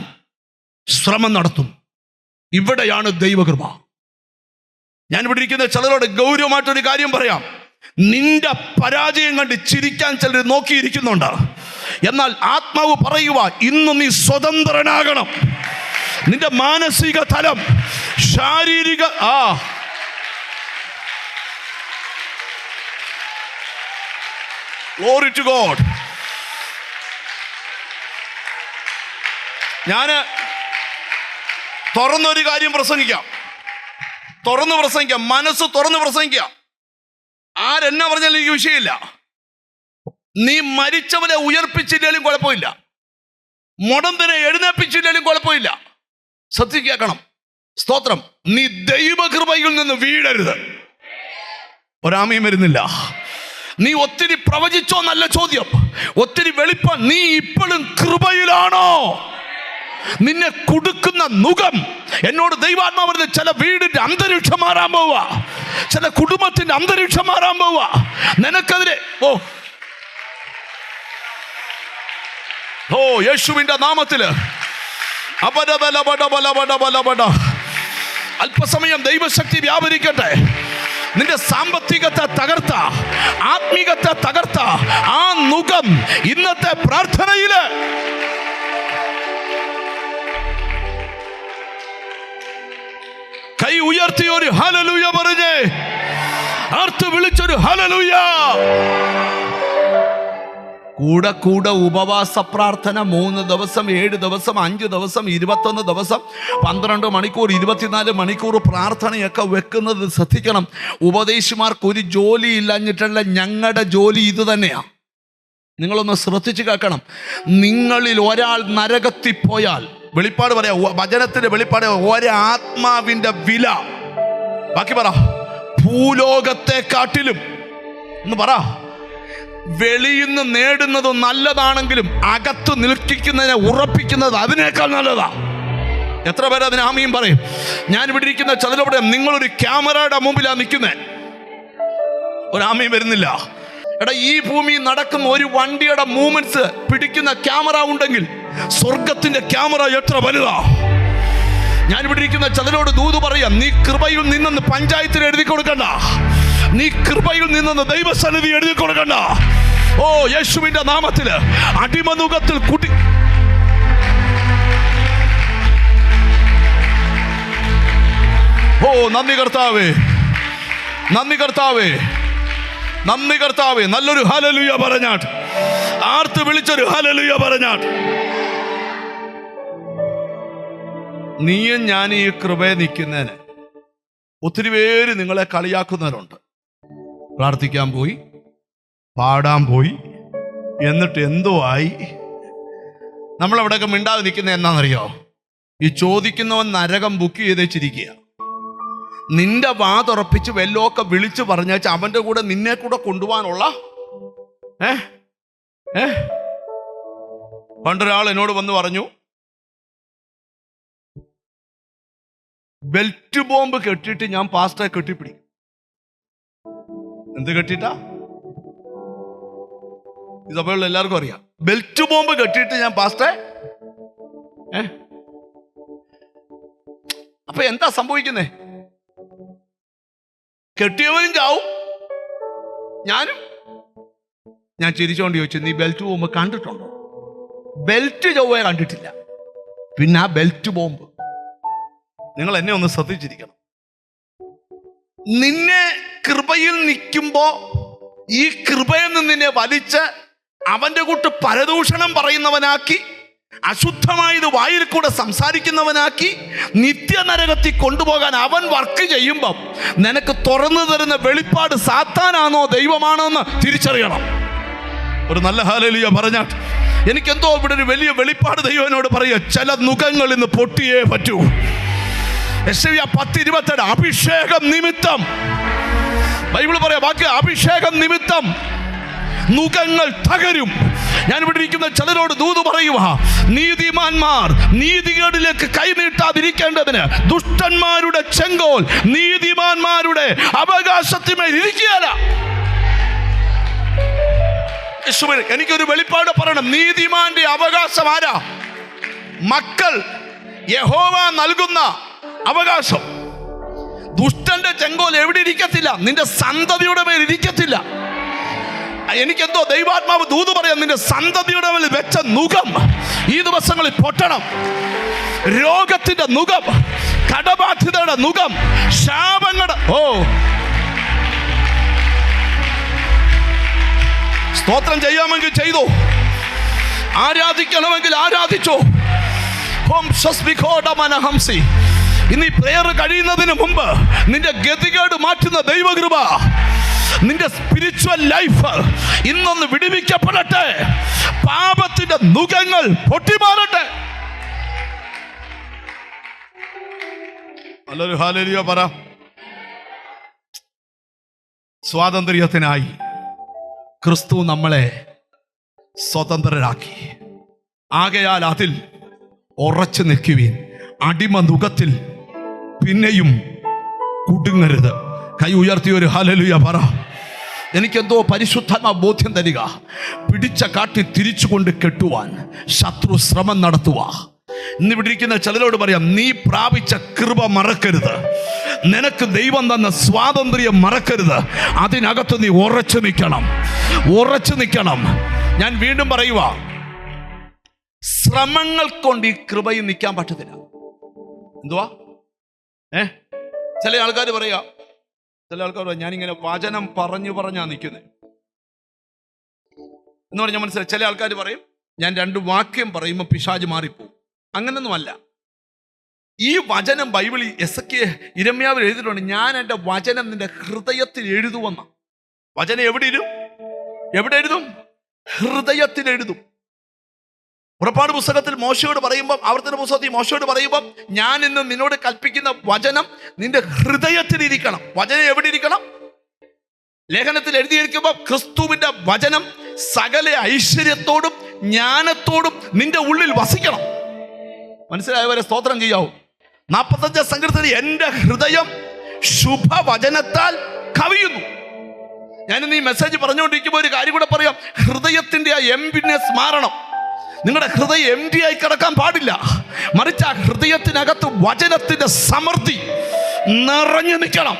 S1: ശ്രമം നടത്തും. ഇവിടെയാണ് ദൈവകൃപ. ഞാൻ ഇവിടെ ഇരിക്കുന്ന ചിലരോട് ഗൗരവമായിട്ടൊരു കാര്യം പറയാം. നിന്റെ പരാജയം കണ്ട് ചിരിക്കാൻ ചിലർ നോക്കിയിരിക്കുന്നുണ്ട്. എന്നാൽ ആത്മാവ് പറയുക, ഇന്ന് നീ സ്വതന്ത്രനാകണം. നിന്റെ മാനസിക തലം, ശാരീരിക Glory to God. ഞാൻ തുറന്നൊരു കാര്യം പ്രസംഗിക്കാം. മനസ്സ് തുറന്ന് പ്രസംഗിക്കാം. ആരെന്നാ പറഞ്ഞാലും എനിക്ക് വിഷയമില്ല. നീ മരിച്ചവനെ ഉയർപ്പിച്ചില്ലേലും കുഴപ്പമില്ല, മുടന്തനെ എഴുന്നേപ്പിച്ചില്ലേലും കുഴപ്പമില്ല. ശ്രദ്ധിക്കണം. സ്തോത്രം. നീ ദൈവകൃപയിൽ നിന്ന് വീഴരുത്. ഒരാമയും വരുന്നില്ല. നീ ഒത്തിരി പ്രവചിച്ചോ? നല്ല ചോദ്യം. ഒത്തിരി വെളിപ്പാട്. നീ ഇപ്പോഴും കൃപയിലാണോ? നിന്നെ കുടുക്കുന്ന നുകം. എന്നോട് ദൈവാത്മാവ് പറഞ്ഞ ചില വീടിന്റെ അന്തരീക്ഷം മാറാൻ പോവുക, ചില കുടുംബത്തിന്റെ അന്തരീക്ഷം മാറാൻ പോവുക. നിനക്കെതിരെ യേശുവിന്റെ നാമത്തില് അല്പസമയം ദൈവശക്തി വ്യാപരിക്കട്ടെ. നിന്റെ സാമ്പത്തികത്തെ തകർത്ത, ആത്മീകത്തെ തകർത്ത ആ നുകം ഇന്നത്തെ പ്രാർത്ഥനയില് കൈ ഉയർത്തി ഒരു ഹല്ലേലൂയ പറഞ്ഞേ, ആർത്ത് വിളിച്ചൊരു ഹല്ലേലൂയ. കൂടെ ഉപവാസ പ്രാർത്ഥന 3 ദിവസം, 7 ദിവസം, 5 ദിവസം, 21 ദിവസം, 12 മണിക്കൂർ, 24 മണിക്കൂർ പ്രാർത്ഥനയൊക്കെ വെക്കുന്നത് ശ്രദ്ധിക്കണം. ഉപദേശിമാർക്ക് ഒരു ജോലി ഇല്ലഞ്ഞിട്ടല്ല, ഞങ്ങളുടെ ജോലി ഇത് തന്നെയാണ്. നിങ്ങളൊന്ന് ശ്രദ്ധിച്ച് കേൾക്കണം. നിങ്ങളിൽ ഒരാൾ നരകത്തിൽ പോയാൽ, വെളിപ്പാട് പറയാ, വചനത്തിന്റെ വെളിപ്പാട്, ഒരാത്മാവിന്റെ വില, ബാക്കി പറ, ഭൂലോകത്തെക്കാട്ടിലും എന്ന് പറ. വെളിയിൽ നിന്ന് നേടുന്നത് നല്ലതാണെങ്കിലും അകത്ത് നിൽക്കുന്നതിനെ ഉറപ്പിക്കുന്നത് അതിനേക്കാൾ നല്ലതാ. എത്ര പേര് അതിന് ആമീൻ പറയും? ഞാൻ ഇവിടെ ഇരിക്കുന്ന ചിലരോടെ നിങ്ങളൊരു ക്യാമറയുടെ മുമ്പിലാണ് നിൽക്കുന്നത്. ഒരാമീൻ വരുന്നില്ല. എടാ, ഈ ഭൂമി നടക്കുന്ന ഒരു വണ്ടിയുടെ മൂവ്മെന്റ്സ് പിടിക്കുന്ന ക്യാമറ ഉണ്ടെങ്കിൽ സ്വർഗത്തിന്റെ ക്യാമറ എത്ര വലുതാ. ഞാൻ ഇവിടെ ഇരിക്കുന്ന ചിലരോട് ദൂത് പറയാം, നീ കൃപയിൽ നിന്നെന്ന് പഞ്ചായത്തിൽ എഴുതി കൊടുക്കണ്ട, നീ കൃപയിൽ നിന്നെന്ന് ദൈവസന്നിധി എഴുതി കൊടുക്കണ്ട. യേശുവിന്റെ നാമത്തില് അടിമനുഖത്തിൽ കുട്ടി നന്ദി കർത്താവേ, നന്ദി കർത്താവേ, നന്ദി കർത്താവേ. നല്ലൊരു ഹല്ലേലൂയ പറഞ്ഞാട്ട്, ആർത്ത് വിളിച്ചൊരു ഹല്ലേലൂയ പറഞ്ഞാട്ട്. നീയും ഞാൻ ഈ കൃപയെ നിൽക്കുന്നതിന് ഒത്തിരി പേര് നിങ്ങളെ കളിയാക്കുന്നവരുണ്ട്. പ്രാർത്ഥിക്കാൻ പോയി, പാടാൻ പോയി, എന്നിട്ട് എന്തോ ആയി. നമ്മളവിടെയൊക്കെ മിണ്ടാതെ നിൽക്കുന്നത് എന്നാണെന്നറിയോ? ഈ ചോദിക്കുന്നവൻ നരകം ബുക്ക് ചെയ്ത് വെച്ചിരിക്കുക. നിന്റെ വാ തുറപ്പിച്ച് വെല്ലമൊക്കെ വിളിച്ചു പറഞ്ഞാൽ അവന്റെ കൂടെ നിന്നെ കൂടെ കൊണ്ടുപോകാനുള്ള പണ്ടൊരാൾ എന്നോട് വന്ന് പറഞ്ഞു, ബെൽറ്റ് ബോംബ് കെട്ടിയിട്ട് ഞാൻ പാസ്റ്ററെ കെട്ടിപ്പിടിക്കും. എന്ത് കെട്ടിട്ടാ? ഇതപ്പോൾ എല്ലാവർക്കും അറിയാം. ബെൽറ്റ് ബോംബ് കെട്ടിയിട്ട് ഞാൻ പാസ്റ്ററെ. അപ്പൊ എന്താ സംഭവിക്കുന്നേ? കെട്ടിയവനും ചാവും, ഞാനും. ഞാൻ ചിരിച്ചോണ്ട് ചോദിച്ചു, നീ ബെൽറ്റ് ബോംബ് കണ്ടിട്ടുണ്ടോ? ബെൽറ്റ് ചൊവ്വയെ കണ്ടിട്ടില്ല, പിന്നെ ആ ബെൽറ്റ് ബോംബ്. നിങ്ങൾ എന്നെ ഒന്ന് ശ്രദ്ധിച്ചിരിക്കണം. നിന്നെ കൃപയിൽ നിൽക്കുമ്പോ ഈ കൃപയിൽ നിന്ന് നിന്നെ വലിച്ച് അവന്റെ കൂട്ട് പരദൂഷണം പറയുന്നവനാക്കി, അശുദ്ധമായത് വായിൽ കൂടെ സംസാരിക്കുന്നവനാക്കി നിത്യനരകത്തിൽ കൊണ്ടുപോകാൻ അവൻ വർക്ക് ചെയ്യുമ്പം നിനക്ക് തുറന്നു തരുന്ന വെളിപ്പാട് സാത്താനാണോ ദൈവമാണോ എന്ന് തിരിച്ചറിയണം. ഒരു നല്ല ഹല്ലേലൂയ പറഞ്ഞാട്ട്. എനിക്കെന്തോ ഇവിടെ ഒരു വലിയ വെളിപ്പാട് ദൈവനോട് പറയുക, ചില നുഖങ്ങൾ ഇന്ന് പൊട്ടിയേ പറ്റൂ. യെശയ്യാ 10:27 അഭിഷേകം നിമിത്തം, ബൈബിൾ പറയാ വാക്ക്, അഭിഷേകം നിമിത്തം നുഖങ്ങൾ തകരും. ഞാൻ ഇവിടെ ഇരിക്കുന്ന ചിലരോട് ദൂത് പറയുക, നീതിമാന്മാർ നീതികേടിലേക്ക് കൈനീട്ടാതിരിക്കേണ്ടതിന് ദുഷ്ടന്മാരുടെ ചെങ്കോൽ നീതിമാന്മാരുടെ അവകാശത്തിന്മേൽ ഇരിക്കുകയല്ല. എനിക്കൊരു വെളിപ്പാട് പറയണം. നീതിമാന്റെ അവകാശം ആരാ? മക്കൾ, യഹോവ നൽകുന്ന അവകാശം. ദുഷ്ടന്റെ ചെങ്കോൽ എവിടെ ഇരിക്കത്തില്ല? നിന്റെ സന്തതിയുടെ മേൽ ഇരിക്കത്തില്ല. എനിക്കെന്തോ ദൈവാത്മാവ് ദൂത് പറയാം, നിന്റെ സന്തതിയുടെ മേൽ വെച്ച നുകം ഈ ദിവസങ്ങളിൽ പൊട്ടണം. രോഗത്തിന്റെ നുകം, കടബാധ്യതയുടെ നുകം, ശാപങ്ങളുടെ സ്തോത്രം ചെയ്യാമെങ്കിൽ ചെയ്തു, ആരാധിക്കണമെങ്കിൽ ആരാധിച്ചോ. ഇന്ന് ഈ പ്രേയർ കഴിയുന്നതിന് മുമ്പ് നിന്റെ ഗതികേട് മാറ്റുന്ന ദൈവകൃപ, നിന്റെ സ്പിരിച്വൽ ലൈഫ് ഇന്നൊന്ന് വിടുവിക്കപ്പെടട്ടെ. പാപത്തിന്റെ നുകങ്ങൾ പൊട്ടിമാറട്ടെ. നല്ലൊരു ഹല്ലേലൂയ പറ. സ്വാതന്ത്ര്യത്തിനായി ക്രിസ്തു നമ്മളെ സ്വതന്ത്രരാക്കി. ആകയാൽ അതിൽ ഉറച്ചു നിൽക്കുവിൻ. അടിമ നുകത്തിൽ പിന്നെയും കുടുങ്ങരുത്. കൈ ഉയർത്തി ഒരു ഹല്ലേലൂയ പറ. എനിക്കെന്തോ പരിശുദ്ധാത്മ ബോധ്യം തരിക. പിടിച്ച കാട്ടി തിരിച്ചുകൊണ്ട് കെട്ടുവാൻ ശത്രു ശ്രമം നടത്തുക. ഇന്നിവിടെ ഇരിക്കുന്ന ചിലരോട് പറയാം, നീ പ്രാപിച്ച കൃപ മറക്കരുത്. നിനക്ക് ദൈവം തന്ന സ്വാതന്ത്ര്യം മറക്കരുത്. അതിനകത്ത് നീ ഉറച്ചു നിൽക്കണം, ഉറച്ചു നിൽക്കണം. ഞാൻ വീണ്ടും പറയുക, ശ്രമങ്ങൾ കൊണ്ട് ഈ കൃപയിൽ നിൽക്കാൻ പറ്റത്തില്ല. എന്തുവാ? ചില ആൾക്കാർ പറയാ, ഞാനിങ്ങനെ വചനം പറഞ്ഞാ നിൽക്കുന്നത് എന്ന് പറഞ്ഞാൽ മനസ്സിലായി. ചില ആൾക്കാർ പറയും, ഞാൻ 2 വാക്യം പറയുമ്പോൾ പിശാച് മാറിപ്പോവും. അങ്ങനൊന്നുമല്ല. ഈ വചനം ബൈബിളിൽ ഇരമ്യാവിൽ എഴുതിയിട്ടുണ്ട്, ഞാൻ എൻ്റെ വചനം നിന്റെ ഹൃദയത്തിൽ എഴുതുവെന്ന. വചനം എവിടെ എഴുതും? ഹൃദയത്തിൽ എഴുതും. പുറപ്പാട് പുസ്തകത്തിൽ മോശയോട് പറയുമ്പോൾ, ആവർത്തന പുസ്തകത്തിൽ മോശയോട് പറയുമ്പോൾ, ഞാൻ ഇന്ന് നിന്നോട് കൽപ്പിക്കുന്ന വചനം നിന്റെ ഹൃദയത്തിൽ ഇരിക്കണം. വചനം എവിടെ ഇരിക്കണം? ലേഖനത്തിൽ എഴുതിയിരിക്കുമ്പോൾ ക്രിസ്തുവിന്റെ വചനം സകല ഐശ്വര്യത്തോടും ജ്ഞാനത്തോടും നിന്റെ ഉള്ളിൽ വസിക്കണം. മനസ്സിലായവരെ സ്തോത്രം ചെയ്യാവൂ. 45 സങ്കീർത്തനത്തിൽ എൻ്റെ ഹൃദയം ശുഭവചനത്താൽ കവിയുന്നു. ഞാനിന്ന് ഈ മെസ്സേജ് പറഞ്ഞുകൊണ്ടിരിക്കുമ്പോൾ ഒരു കാര്യം കൂടെ പറയാം. ഹൃദയത്തിന്റെ ആ എംപ്റ്റിനെസ് മാറണം. നിങ്ങളുടെ ഹൃദയം എംപ്റ്റി ആയി കിടക്കാൻ പാടില്ല. മറിച്ച് ആ ഹൃദയത്തിനകത്ത് വചനത്തിന്റെ സമൃദ്ധി നിറഞ്ഞു നിൽക്കണം.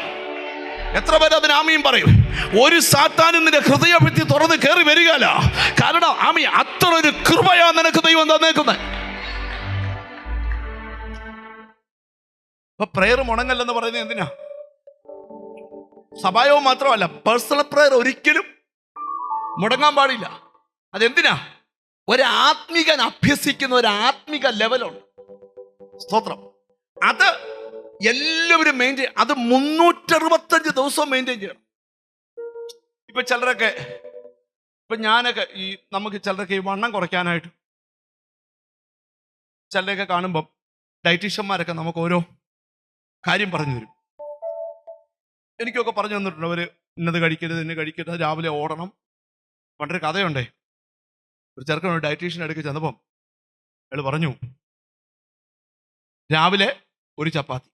S1: എത്ര പേര് അതിന് ആമീൻ പറയും? ഒരു സാത്താനും നിന്റെ ഹൃദയഭിത്തി തുറന്ന് കയറി വരികയില്ല. കാരണം ആമീ, അത്ര ഒരു കൃപയാ നിനക്ക് ദൈവം തന്നേക്കുന്നത്. അപ്പൊ പ്രേയർ മുടങ്ങല്ലെന്ന് പറയുന്നത് എന്തിനാ? സഭായവും മാത്രമല്ല, പേഴ്സണൽ പ്രേയർ ഒരിക്കലും മുടങ്ങാൻ പാടില്ല. അതെന്തിനാ? ഒരാത്മികൻ അഭ്യസിക്കുന്ന ഒരു ആത്മിക ലെവലുണ്ട്. സ്തോത്രം. അത് എല്ലാവരും മെയിൻറ്റെയിൻ, അത് 365 ദിവസവും മെയിൻറ്റെയിൻ ചെയ്യണം. ഇപ്പൊ ചിലരൊക്കെ, ഞാനൊക്കെ നമുക്ക് ചിലരൊക്കെ ഈ വണ്ണം കുറയ്ക്കാനായിട്ട് ചിലരൊക്കെ കാണുമ്പം ഡയറ്റീഷ്യന്മാരൊക്കെ നമുക്ക് ഓരോ കാര്യം പറഞ്ഞു തരും. എനിക്കൊക്കെ പറഞ്ഞു തന്നിട്ടുണ്ട്. അവർ ഇന്നത് കഴിക്കരുത്, ഇന്ന് കഴിക്കരുത്, രാവിലെ ഓടണം. പണ്ടൊരു കഥയുണ്ടേ. ഒരു ചെറുക്കനോട് ഡയറ്റീഷ്യൻ അടുക്ക് ചെന്നപ്പം അയാൾ പറഞ്ഞു, രാവിലെ ഒരു ചപ്പാത്തി,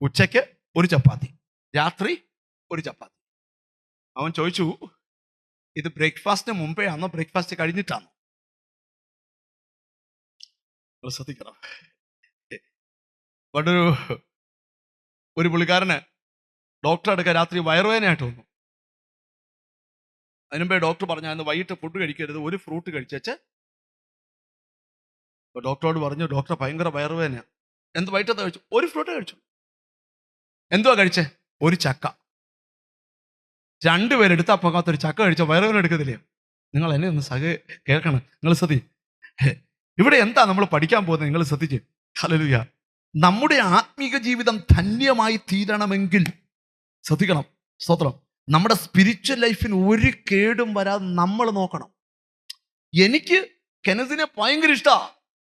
S1: ഉച്ചയ്ക്ക് ഒരു ചപ്പാത്തി, രാത്രി ഒരു ചപ്പാത്തി. അവൻ ചോദിച്ചു, ഇത് ബ്രേക്ക്ഫാസ്റ്റിന് മുമ്പേ ആണോ ബ്രേക്ക്ഫാസ്റ്റ് കഴിഞ്ഞിട്ടാണോ? ശ്രദ്ധിക്കണം. പണ്ടൊരു പുള്ളിക്കാരന് ഡോക്ടറെ അടുക്ക രാത്രി വയറുവേദനയായിട്ട് വന്നു. അതിനുമ്പേ ഡോക്ടർ പറഞ്ഞാൽ വൈകിട്ട് ഫുഡ് കഴിക്കരുത്, ഒരു ഫ്രൂട്ട് കഴിച്ചേച്ച്. ഡോക്ടറോട് പറഞ്ഞു, ഡോക്ടർ ഭയങ്കര വയറുവേദന. എന്ത് വൈകിട്ടത്തെ കഴിച്ചു? ഒരു ഫ്രൂട്ട് കഴിച്ചു. എന്തുവാ കഴിച്ചേ? ഒരു ചക്ക. 2 പേരെടുത്താൽ പോകാത്തൊരു ചക്ക കഴിച്ച വയറുവേദന എടുക്കത്തില്ലേ? നിങ്ങൾ എന്നെ ഒന്ന് കേൾക്കണം. നിങ്ങൾ ശ്രദ്ധി. ഇവിടെ എന്താ നമ്മൾ പഠിക്കാൻ പോകുന്നത്? നിങ്ങൾ ശ്രദ്ധിച്ച്. ഹല്ലേലൂയ. നമ്മുടെ ആത്മീക ജീവിതം ധന്യമായി തീരണമെങ്കിൽ ശ്രദ്ധിക്കണം. സ്തോത്രം. നമ്മുടെ സ്പിരിച്വൽ ലൈഫിന് ഒരു കേടും വരാതെ നമ്മൾ നോക്കണം. എനിക്ക് കെനസിനെ ഭയങ്കര ഇഷ്ടമാണ്,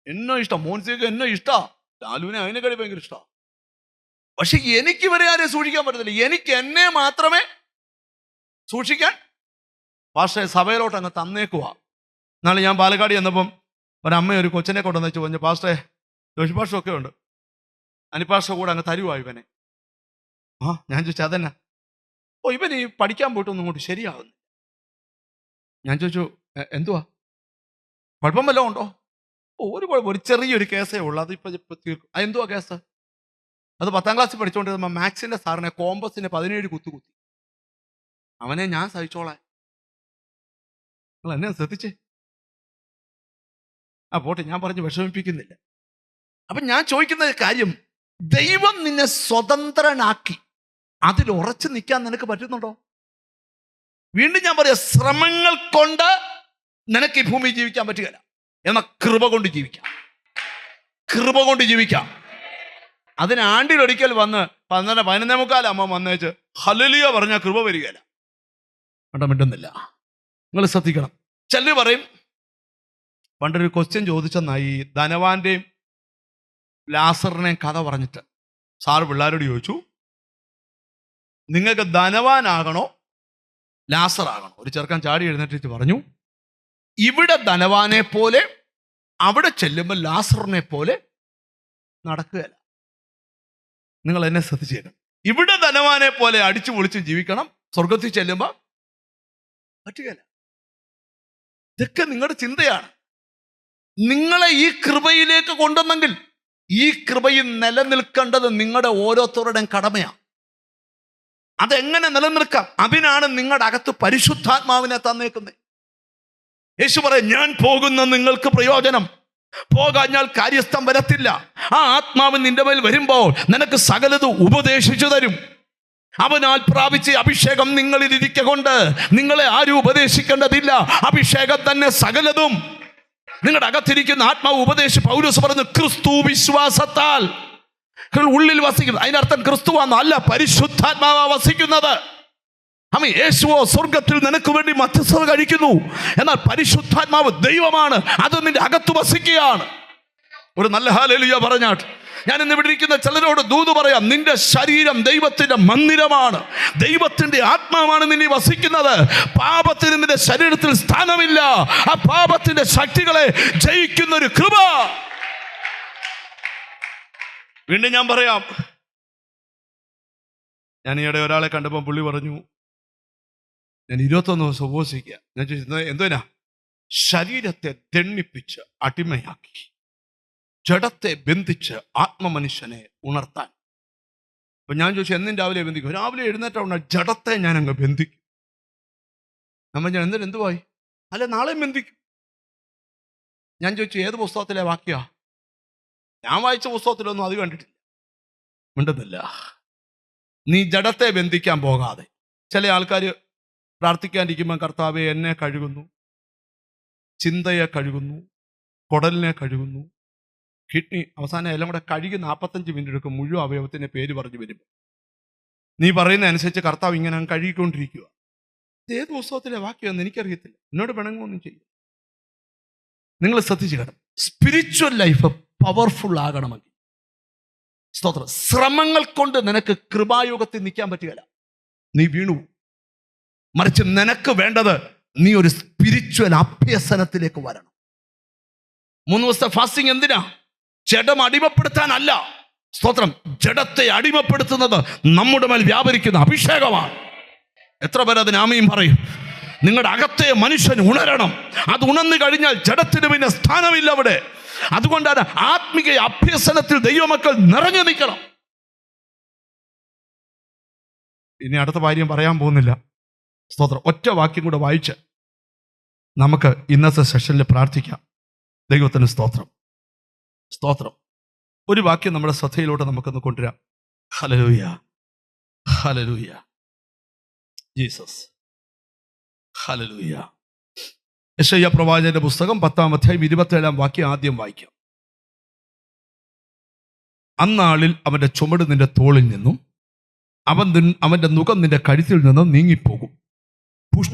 S1: എന്നെ ഇഷ്ടം, മോൻസിയൊക്കെ എന്നെ ഇഷ്ടമാണ്, ലാലുവിനെ അതിനെക്കാട്ടി ഭയങ്കര ഇഷ്ടമാണ്. പക്ഷെ എനിക്ക് ഇവരെ ആരെയും സൂക്ഷിക്കാൻ പറ്റത്തില്ല. എനിക്ക് എന്നെ മാത്രമേ സൂക്ഷിക്കാൻ പക്ഷേ സഭയിലോട്ട് അങ്ങ് തന്നേക്കുവാ. നാളെ ഞാൻ പാലക്കാട് ചെന്നപ്പം ഒരമ്മ ഒരു കൊച്ചിനെ കൊണ്ടുവന്ന് വെച്ച് പറഞ്ഞു, പാസ്റ്റേ ജോഷി പാസ്റ്റർ ഒക്കെ ഉണ്ട്, അനിപ്പാസ്റ്റർ കൂടെ അങ്ങ് തരുവാ ഇവനെ. ഞാൻ ചോദിച്ചു അതെന്നാ? ഇവൻ ഈ പഠിക്കാൻ പോയിട്ടൊന്നും ഇങ്ങോട്ട് ശരിയാകുന്നു. ഞാൻ ചോദിച്ചു എന്തുവാ, കുഴപ്പം വല്ലതും ഉണ്ടോ? ഒരു കുഴപ്പം, ഒരു ചെറിയൊരു കേസേ ഉള്ളൂ, അതിപ്പോൾ തീർക്കും. എന്തുവാ കേസ്? അത് 10ാം ക്ലാസ്സിൽ പഠിച്ചുകൊണ്ടിരുന്ന മാത്സിന്റെ സാറിനെ കോമ്പസിന് 17 കുത്തി. അവനെ ഞാൻ സഹിച്ചോളാം. നിങ്ങൾ എന്നെ ശ്രദ്ധിച്ചേ. പോട്ടെ, ഞാൻ പറഞ്ഞ് വിഷമിപ്പിക്കുന്നില്ല. അപ്പൊ ഞാൻ ചോദിക്കുന്ന കാര്യം, ദൈവം നിന്നെ സ്വതന്ത്രനാക്കി അതിൽ ഉറച്ചു നിൽക്കാൻ നിനക്ക് പറ്റുന്നുണ്ടോ? വീണ്ടും ഞാൻ പറയാം, ശ്രമങ്ങൾ കൊണ്ട് നിനക്ക് ഈ ഭൂമിയിൽ ജീവിക്കാൻ പറ്റുകയില്ല. എന്നാൽ കൃപ കൊണ്ട് ജീവിക്കാം. കൃപ കൊണ്ട് ജീവിക്കാം. അതിന് ആണ്ടിലൊരിക്കൽ വന്ന് 11:15 അമ്മ വന്നേച്ച് ഹല്ലേലൂയ പറഞ്ഞാൽ കൃപ വരികയില്ല. മിണ്ടുന്നില്ല. നിങ്ങൾ ശ്രദ്ധിക്കണം. ചിലർ പറയും, പണ്ടൊരു ക്വസ്റ്റ്യൻ ചോദിച്ചെന്നായി ധനവാന്റെയും ലാസറിനെയും കഥ പറഞ്ഞിട്ട് സാറ് പിള്ളേരോട് ചോദിച്ചു, നിങ്ങൾക്ക് ധനവാനാകണോ ലാസറാകണോ? ഒരു ചെറുക്കൻ ചാടി എഴുന്നേറ്റിട്ട് പറഞ്ഞു, ഇവിടെ ധനവാനെ പോലെ അവിടെ ചെല്ലുമ്പോൾ ലാസറിനെ പോലെ നടക്കുകയല്ല. നിങ്ങൾ എന്നെ ശ്രദ്ധിച്ചേക്കണം. ഇവിടെ ധനവാനെ പോലെ അടിച്ചു പൊളിച്ച് ജീവിക്കണം, സ്വർഗത്തിൽ ചെല്ലുമ്പോൾ പറ്റുകയില്ല. ഇതൊക്കെ നിങ്ങളുടെ ചിന്തയാണ്. നിങ്ങളെ ഈ കൃപയിലേക്ക് കൊണ്ടുവന്നെങ്കിൽ ഈ കൃപയിൽ നിലനിൽക്കേണ്ടത് നിങ്ങളുടെ ഓരോരുത്തരുടെയും കടമയാണ്. അതെങ്ങനെ നിലനിൽക്കാം? അതിനാണ് നിങ്ങളുടെ അകത്ത് പരിശുദ്ധാത്മാവിനെ തന്നേക്കുന്നത്. യേശു പറയും, ഞാൻ പോകുന്ന നിങ്ങൾക്ക് പ്രയോജനം, പോകാഞ്ഞാൽ കാര്യസ്ഥം വരത്തില്ല. ആ ആത്മാവ് നിന്റെ മേൽ വരുമ്പോൾ നിനക്ക് സകലതും ഉപദേശിച്ചു തരും. അവനാൽ പ്രാപിച്ച അഭിഷേകം നിങ്ങളിൽ ഇരിക്കൊണ്ട് നിങ്ങളെ ആരും ഉപദേശിക്കേണ്ടതില്ല. അഭിഷേകം തന്നെ സകലതും. നിങ്ങളുടെ അകത്തിരിക്കുന്ന ആത്മാവ് ഉപദേശിച്ച് പൗലോസ് പറഞ്ഞു, ക്രിസ്തു വിശ്വാസത്താൽ ഉള്ളിൽ വസിക്കുന്നു. അതിനർത്ഥം ക്രിസ്തുവാണ് അല്ല, പരിശുദ്ധാത്മാവ വസിക്കുന്നത്. യേശുവോ സ്വർഗത്തിൽ നിനക്ക് വേണ്ടി മധ്യസ്ഥത കഴിക്കുന്നു. എന്നാൽ പരിശുദ്ധാത്മാവ് ദൈവമാണ്, അത് നിന്റെ അകത്ത് വസിക്കുകയാണ്. ഒരു നല്ല ഹല്ലേലൂയ പറഞ്ഞാട്ട്. ഞാൻ ഇന്ന് ഇവിടെ ഇരിക്കുന്ന ചിലരോട് ദൂത് പറയാം, നിന്റെ ശരീരം ദൈവത്തിന്റെ മന്ദിരമാണ്. ദൈവത്തിന്റെ ആത്മാവാണ് നിന്നെ വസിക്കുന്നത്. പാപത്തിന് നിന്റെ ശരീരത്തിൽ സ്ഥാനമില്ല. ആ പാപത്തിന്റെ ശക്തികളെ ജയിക്കുന്ന ഒരു കൃപ. വീണ്ടും ഞാൻ പറയാം, ഞാൻ ഈയിടെ ഒരാളെ കണ്ടപ്പോൾ പുള്ളി പറഞ്ഞു, ഞാൻ 21 ദിവസം ഉപവസിക്കുക. ഞാൻ ചോദിച്ചത് എന്തിനാ? ശരീരത്തെ ദണ്ണിപ്പിച്ച് അടിമയാക്കി ജഡത്തെ ബന്ധിച്ച് ആത്മമനുഷ്യനെ ഉണർത്താൻ. അപ്പൊ ഞാൻ ചോദിച്ചു, എന്നും രാവിലെ ബന്ധിക്കും? രാവിലെ എഴുന്നേറ്റാണ് ജഡത്തെ ഞാൻ അങ്ങ് ബന്ധിക്കും. ഞാൻ എന്നിട്ട് എന്തുവായി? അല്ലെ നാളെയും ബന്ധിക്കും. ഞാൻ ചോദിച്ചു, ഏത് പുസ്തകത്തിലെ വാക്യാ? ഞാൻ വായിച്ച പുസ്തകത്തിലൊന്നും അത് കണ്ടിട്ടില്ല. മിണ്ടുന്നില്ല. നീ ജഡത്തെ ബന്ധിക്കാൻ പോകാതെ. ചില ആൾക്കാർ പ്രാർത്ഥിക്കാണ്ടിരിക്കുമ്പോൾ കർത്താവെ എന്നെ കഴുകുന്നു, ചിന്തയെ കഴുകുന്നു, കുടലിനെ കഴുകുന്നു, കിഡ്നി, അവസാനം എല്ലാം കൂടെ കഴുകി 45 മിനിറ്റ് എടുക്കും മുഴുവൻ അവയവത്തിൻ്റെ പേര് പറഞ്ഞു വരുമ്പോൾ. നീ പറയുന്ന അനുസരിച്ച് കർത്താവ് ഇങ്ങനെ കഴുകിക്കൊണ്ടിരിക്കുക. ഏത് പുസ്തകത്തിലെ വാക്യമെന്ന് എനിക്കറിയത്തില്ല. എന്നോട് പിണങ്ങൊന്നും ചെയ്യും. നിങ്ങൾ ശ്രദ്ധിച്ചു കേട്ടോ. സ്പിരിച്വൽ ലൈഫ് പവർഫുൾ ആകണമെങ്കിൽ സ്തോത്രം, ശ്രമങ്ങൾ കൊണ്ട് നിനക്ക് കൃപായുഗത്തിൽ നിൽക്കാൻ പറ്റുകയില്ല. നീ വീണു. മറിച്ച് നിനക്ക് വേണ്ടത് നീ ഒരു സ്പിരിച്വൽ അഭ്യസനത്തിലേക്ക് വരണം. 3 ദിവസത്തെ ഫാസ്റ്റിംഗ് എന്തിനാ? ജഡം അടിമപ്പെടുത്താനല്ല. സ്തോത്രം, ജഡത്തെ അടിമപ്പെടുത്തുന്നത് നമ്മുടെ മേൽ വ്യാപരിക്കുന്ന അഭിഷേകമാണ്. എത്ര പേർ അതിന് ആമീൻ പറയും? നിങ്ങളുടെ അകത്തെ മനുഷ്യൻ ഉണരണം. അത് ഉണർന്നു കഴിഞ്ഞാൽ ജഡത്തിന് പിന്നെ സ്ഥാനമില്ല അവിടെ. അതുകൊണ്ടാണ് ആത്മീക അഭ്യസനത്തിൽ ദൈവമക്കൾ നിറഞ്ഞു നിൽക്കണം. ഇനി അടുത്ത കാര്യം പറയാൻ പോകുന്നില്ല. സ്തോത്രം, ഒറ്റ വാക്യം കൂടെ വായിച്ച് നമുക്ക് ഇന്നത്തെ സെഷനിൽ പ്രാർത്ഥിക്കാം. ദൈവത്തിന് സ്തോത്രം. സ്തോത്രം. ഒരു വാക്യം നമ്മുടെ ശ്രദ്ധയിലോട്ട് നമുക്കൊന്ന് കൊണ്ടുവരാം. Hallelujah, hallelujah, Jesus, hallelujah. യെശയ്യാ പ്രവാചകന്റെ പുസ്തകം 10-ാം അധ്യായം 27-ാം വാക്യം ആദ്യം വായിക്കാം. അന്നാളിൽ അവന്റെ ചുമട് നിന്റെ തോളിൽ നിന്നും അവന്റെ നുകം നിന്റെ കഴുത്തിൽ നിന്നും നീങ്ങിപ്പോകും.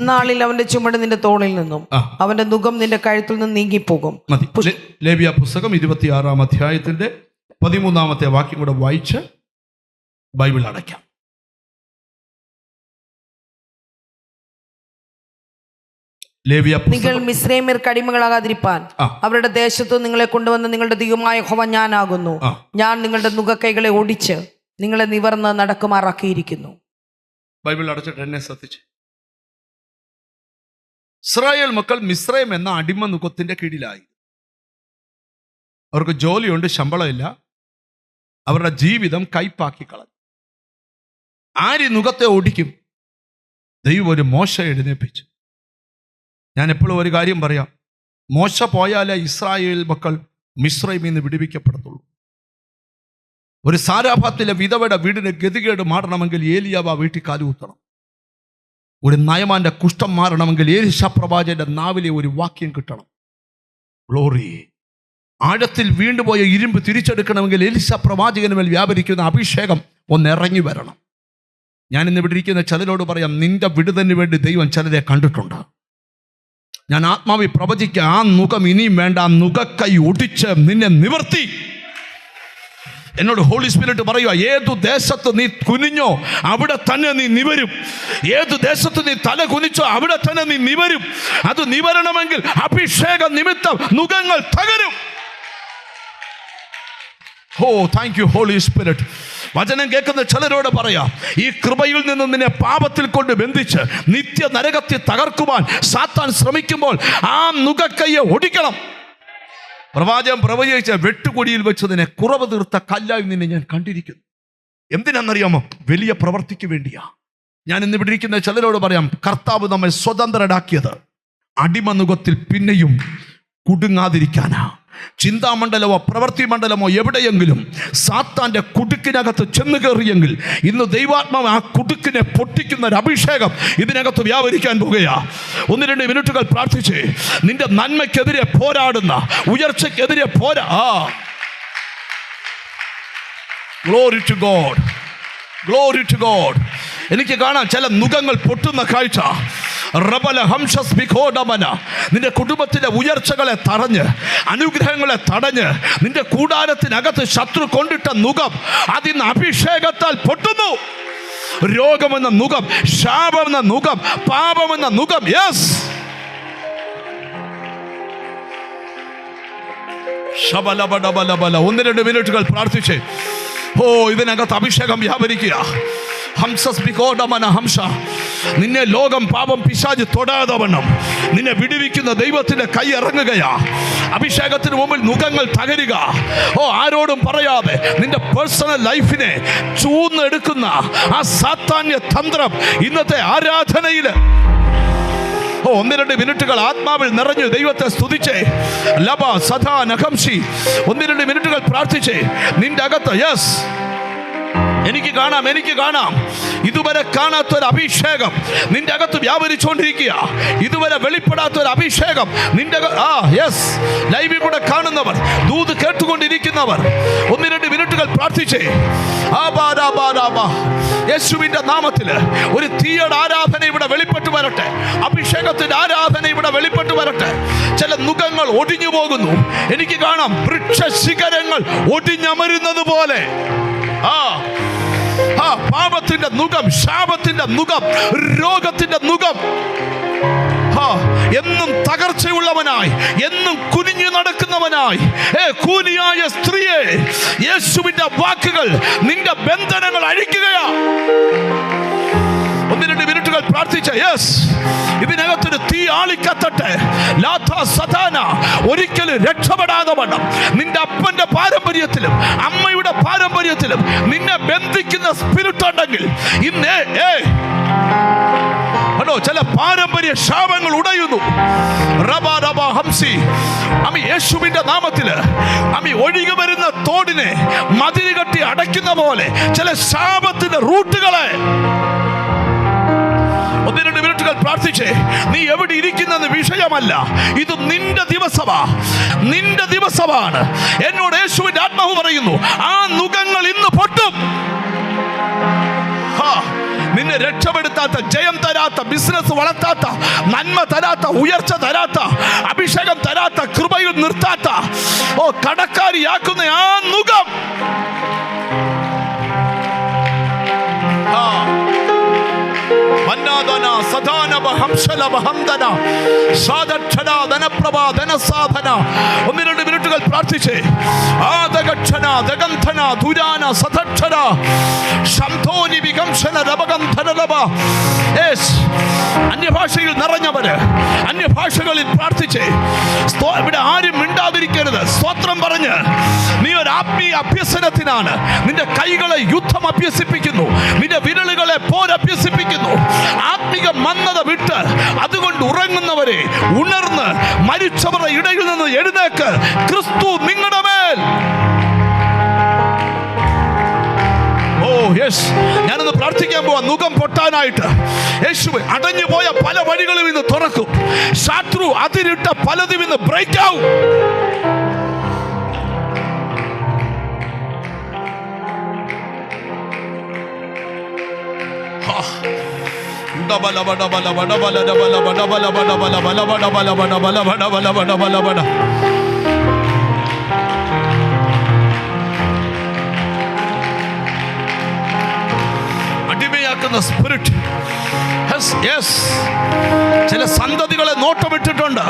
S2: നാളിൽ അവന്റെ ചുമട് നിന്റെ തോളിൽ നിന്നും അവന്റെ നുകം നിന്റെ കഴുത്തിൽ നിന്നും നീങ്ങിപ്പോകും.
S1: ലേവ്യ പുസ്തകം 26-ാം അധ്യായത്തിന്റെ 13-ാമത്തെ വാക്യം കൂടെ വായിച്ച് ബൈബിൾ അടയ്ക്കാം. ലേവ്യ
S2: നിങ്ങൾ മിസ്രൈമ്യർക്ക് അടിമകളാകാതിരിപ്പാൻ അവരുടെ ദേശത്ത് നിങ്ങളെ കൊണ്ടുവന്ന് നിങ്ങളുടെ ദൈവമായ യഹോവ ഞാനാകുന്നു. ഞാൻ നിങ്ങളുടെ നുകക്കൈകളെ ഒടിച്ച് നിങ്ങളെ നിവർന്ന് നടക്കുമാറാക്കിയിരിക്കുന്നു.
S1: ബൈബിൾ അടച്ചിട്ട് എന്നെ ശ്രദ്ധിച്ച്. ഇസ്രായേൽ മക്കൾ മിസ്രൈം എന്ന അടിമ നുകത്തിന്റെ കീഴിലായി. അവർക്ക് ജോലിയുണ്ട്, ശമ്പളമില്ല. അവരുടെ ജീവിതം കൈപ്പാക്കി കളഞ്ഞു. ആര് നുകത്തെ ഓടിക്കും? ദൈവം ഒരു മോശ എഴുന്നേൽപ്പിച്ചു. ഞാൻ എപ്പോഴും ഒരു കാര്യം പറയാം, മോശ പോയാലേ ഇസ്രായേൽ മക്കൾ മിസ്രൈമിൽ നിന്ന് വിടുവിക്കപ്പെടത്തുള്ളൂ. ഒരു സാരാഭാത്തിലെ വിധവയുടെ വീടിന് ഗതികേട് മാറണമെങ്കിൽ ഏലിയാവ് വീട്ടിൽ കാലുകുത്തണം. ഒരു നയമാന്റെ കുഷ്ഠം മാറണമെങ്കിൽ ഏലിശ പ്രവാചകന്റെ നാവിലെ ഒരു വാക്യം കിട്ടണം. ഗ്ലോറി. ആഴത്തിൽ വീണ്ടുപോയ ഇരുമ്പ് തിരിച്ചെടുക്കണമെങ്കിൽ എലിശ പ്രവാചകന് മേൽ വ്യാപരിക്കുന്ന അഭിഷേകം ഒന്ന് ഇറങ്ങി വരണം. ഞാൻ ഇന്ന് ഇവിടെ ഇരിക്കുന്ന ചിലരോട് പറയാം, നിന്റെ വിടുതലിന് വേണ്ടി ദൈവം ചിലരെ കണ്ടിട്ടുണ്ട്. ഞാൻ ആത്മാവി പ്രവചിക്കുക, ആ നുകം ഇനിയും വേണ്ട. ആ നുകക്കൈ ഒടിച്ച് നിന്നെ നിവർത്തി. എന്നോട് ഹോളി സ്പിരിറ്റ് പറയുക, ഏതു ദേശത്ത് നീ കുനിഞ്ഞോ അവിടെ തന്നെ നീ നിവരും. ഏതു ദേശത്ത് നീ തല കുനിച്ചോ അവിടെ തന്നെ നീ നിവരും. അത് നിവരണമെങ്കിൽ അഭിഷേക നിമിത്തം നുകങ്ങൾ തകരും. ഓ താങ്ക് യു ഹോളി സ്പിരിറ്റ്. വചനം കേൾക്കുന്ന ചിലരോട് പറയാം, ഈ കൃപയിൽ നിന്ന് നിന്നെ പാപത്തിൽ കൊണ്ട് ബന്ധിച്ച് നിത്യ നരകത്തിൽ തകർക്കുവാൻ സാത്താൻ ശ്രമിക്കുമ്പോൾ ആ നുകക്കൈയെ ഒടിക്കണം. പ്രവാചകൻ പ്രവചിച്ച വെട്ടുകൊടിയിൽ വെച്ച് നിന്നെ കുറവ് തീർത്ത കല്ലായി നിന്നെ ഞാൻ കണ്ടിരിക്കുന്നു. എന്തിനാണെന്നറിയാമോ? വലിയ പ്രവർത്തിക്ക് വേണ്ടിയാ. ഞാൻ ഇന്ന് ഇവിടെ ഇരിക്കുന്ന ചിലരോട് പറയാം, കർത്താവ് നമ്മെ സ്വതന്ത്രരാക്കിയത് അടിമനുഖത്തിൽ പിന്നെയും കുടുങ്ങാതിരിക്കാനാ. ചിന്താമണ്ഡലമോ പ്രവൃത്തി മണ്ഡലമോ എവിടെയെങ്കിലും സാത്താന്റെ കുടുക്കിനകത്ത് ചെന്ന് കയറിയെങ്കിൽ ഇന്ന് ദൈവാത്മാവ് ആ കുടുക്കിനെ പൊട്ടിക്കുന്ന ഒരു അഭിഷേകം ഇതിനകത്ത് വ്യാപരിക്കാൻ പോകുകയാ. 1-2 മിനിറ്റുകൾ പ്രാർത്ഥിച്ച് നിന്റെ നന്മയ്ക്കെതിരെ പോരാടുന്ന, ഉയർച്ചയ്ക്കെതിരെ Glory to God. Glory to God. എനിക്ക് കാണാം ചില നുകങ്ങൾ പൊട്ടുന്ന കാഴ്ച. നിന്റെ കുടുംബത്തിലെ ഉയർച്ചകളെ തടഞ്ഞ്, അനുഗ്രഹങ്ങളെ തടഞ്ഞ്, നിന്റെ കൂടാരത്തിനകത്ത് ശത്രു കൊണ്ടിട്ട നുകം അതിന് അഭിഷേകത്താൽ പൊട്ടുന്നു. രോഗമെന്ന നുകം, ശാപമെന്ന നുകം, പാപമെന്ന നുകം. യെസ്, ശബലബലബലബല. 1-2 മിനിറ്റുകൾ പ്രാർത്ഥിച്ച് ഇതിനകത്ത് അഭിഷേകം വ്യാപരിക്കുക. നിന്നെ ലോകം, പാപം, പിശാച് തൊടാതെ വണ്ണം നിന്നെ വിടുവിക്കുന്ന ദൈവത്തിന്റെ കൈ ഇറങ്ങുകയാ. അഭിഷേകത്തിന് മുമ്പിൽ നുകങ്ങൾ തകരുക. ആരോടും പറയാതെ നിന്റെ പേഴ്സണൽ ലൈഫിനെ ചൂന്നെടുക്കുന്ന ആ സാത്താന്യ തന്ത്രം ഇന്നത്തെ ആരാധനയില് 1-2 മിനിറ്റുകൾ ആത്മാവിൽ നിറഞ്ഞു ദൈവത്തെ സ്തുതിച്ചേ. ലബ സദാ നഖംഷി. 1-2 മിനിറ്റുകൾ പ്രാർത്ഥിച്ചേ. നിന്റെ അകത്ത് യെസ്, എനിക്ക് കാണാം ഇതുവരെ കാണാത്തൊരു അഭിഷേകം നിന്റെ അകത്ത് വ്യാപരിച്ചുകൊണ്ടിരിക്കുക. ഇതുവരെ വെളിപ്പെടാത്തൊരു അഭിഷേകം നിന്റെ യെസ്. ലൈവിൽ കൂടെ കാണുന്നവർ, ദൂത് കേട്ടുകൊണ്ടിരിക്കുന്നവർ 1-2 മിനിറ്റുകൾ പ്രാർത്ഥിച്ചേ. യേശുവിന്റെ നാമത്തിൽ ഒരു തീയുടെ ആരാധന ഇവിടെ വെളിപ്പെട്ടു വരട്ടെ. അഭിഷേകത്തിന്റെ ആരാധന ഇവിടെ വെളിപ്പെട്ടു വരട്ടെ. ചില നുകങ്ങൾ ഒടിഞ്ഞു പോകുന്നു. എനിക്ക് കാണാം വൃക്ഷ ശിഖരങ്ങൾ ഒടിഞ്ഞമരുന്നത് പോലെ. പാപത്തിന്റെ നുകം, ശാപത്തിന്റെ നുകം, രോഗത്തിന്റെ നുകം, എന്നും തകർച്ചയുള്ളവനായി, എന്നും കുനിഞ്ഞു നടക്കുന്നവനായി, കൂനിയായ സ്ത്രീയെ യേശുവിന്റെ വാക്കുകൾ നിന്റെ ബന്ധനങ്ങൾ അഴിക്കുകയാ. 1-2 മിനിറ്റുകൾ പ്രാർത്ഥിച്ച യെസ്, ഇതിനകത്തൊരു തീ ആളിക്കത്തട്ടെ. ഒരിക്കലും രക്ഷപ്പെടാതെ വണ്ണം നിന്റെ അപ്പന്റെ പാരമ്പര്യത്തിലും അമ്മയുടെ പാരമ്പര്യത്തിലും നിന്നെ ബന്ധിക്കുന്ന സ്പിരിറ്റ് ഉണ്ടെങ്കിൽ ഇന്ന് ചില പാരമ്പര്യ ശാപങ്ങൾ ഉടയുന്നു. യേശുവിന്റെ നാമത്തില് ഒഴുകി വരുന്ന തോടിനെ മതിൽ കെട്ടി അടയ്ക്കുന്ന പോലെ ചില ശാപത്തിന്റെ റൂട്ടുകളെ 1-2 മിനിറ്റുകൾ പ്രാർത്ഥിച്ചേ. നീ എവിടെ ഇരിക്കുന്നത് വിഷയമല്ല, ഇത് നിന്റെ ദിവസമാണ്. എന്നോട് യേശുവിന്റെ ആത്മാവ് പറയുന്നു, ആ നുകങ്ങൾ ഇന്ന് പൊട്ടും. നിന്നെ രക്ഷപ്പെടുത്താത്ത, ജയം തരാത്ത, ബിസിനസ് വളർത്താത്ത, നന്മ തരാത്ത, ഉയർച്ച തരാത്ത, അഭിഷേകം തരാത്ത, കൃപയിൽ നിർത്താത്ത, കടക്കാരിയാക്കുന്ന ആ നുകം സദാനബ ഹംസലബ ഹംദന സാദക്ഷന ധനപ്രഭ ധനസാധന. 1-2 മിനിറ്റുകൾ പ്രാർത്ഥിച്ചേ. ആദഗക്ഷന ദഗന്ധന ദുരാന സദക്ഷന ശംധോനി വികംശന രബഗന്ധനലബ. അന്യഭാഷയിൽ നിറഞ്ഞവര് അന്യഭാഷകളിൽ പ്രാർത്ഥിച്ചേ. ഇവിടെ ആരും മിണ്ടാതിരിക്കരുത്. സ്തോത്രം പറഞ്ഞ് നീ ഒരു ആത്മീയ അഭ്യസനത്തിനാണ്. നിന്റെ കൈകളെ യുദ്ധം അഭ്യസിപ്പിക്കുന്നു, നിന്റെ വിരലുകളെ പോരഭ്യസിപ്പിക്കുന്നു. ആത്മീക മന്ദത വിട്ട് അതുകൊണ്ട് ഉറങ്ങുന്നവരെ ഉണർന്ന് മരിച്ചവരുടെ ഇടയിൽ നിന്ന് എഴുന്നേക്ക്. ക്രിസ്തു നിങ്ങളുടെ മേൽ. ഞാനൊന്ന് പ്രാർത്ഥിക്കാൻ പോവാ. മുഖം പൊട്ടാനായിട്ട് യേശുവേ അടഞ്ഞു പോയ പല വഴികളും ഇന്ന് തുറക്കും. ശത്രു അതിരിട്ട പലതും ഇന്ന് ബ്രേക്ക് ആവും. അടിമയാക്കുന്ന സ്പിരിറ്റ്. ചില സന്തതികളെ നോട്ടമിട്ടിട്ടുണ്ട്.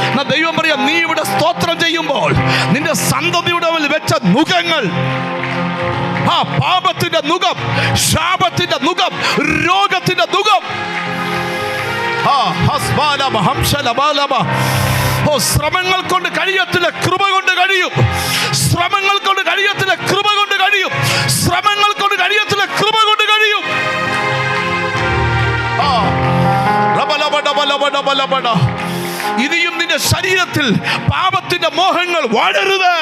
S1: എന്നാ ദൈവം പറയാം, നീ ഇവിടെ സ്തോത്രം ചെയ്യുമ്പോൾ നിന്റെ സന്തതിയുടെ മേൽ വെച്ച നുകങ്ങൾ, പാപത്തിന്റെ നുകം, ശാപത്തിന്റെ നുകം, രോഗത്തിന്റെ നുകം, ശ്രമങ്ങൾ കൊണ്ട് കഴിയത്തില്ല, കൃപ കൊണ്ട് കഴിയും. ശ്രമങ്ങൾ കൊണ്ട് കഴിയത്തില്ല, കൃപ കൊണ്ട് കഴിയും. ശ്രമങ്ങൾ കൊണ്ട് കഴിയത്തില്ല, കൃപ കൊണ്ട് കഴിയും. ഇനിയും നിന്റെ ശരീരത്തിൽ പാപത്തിന്റെ മോഹങ്ങൾ വളരുത്.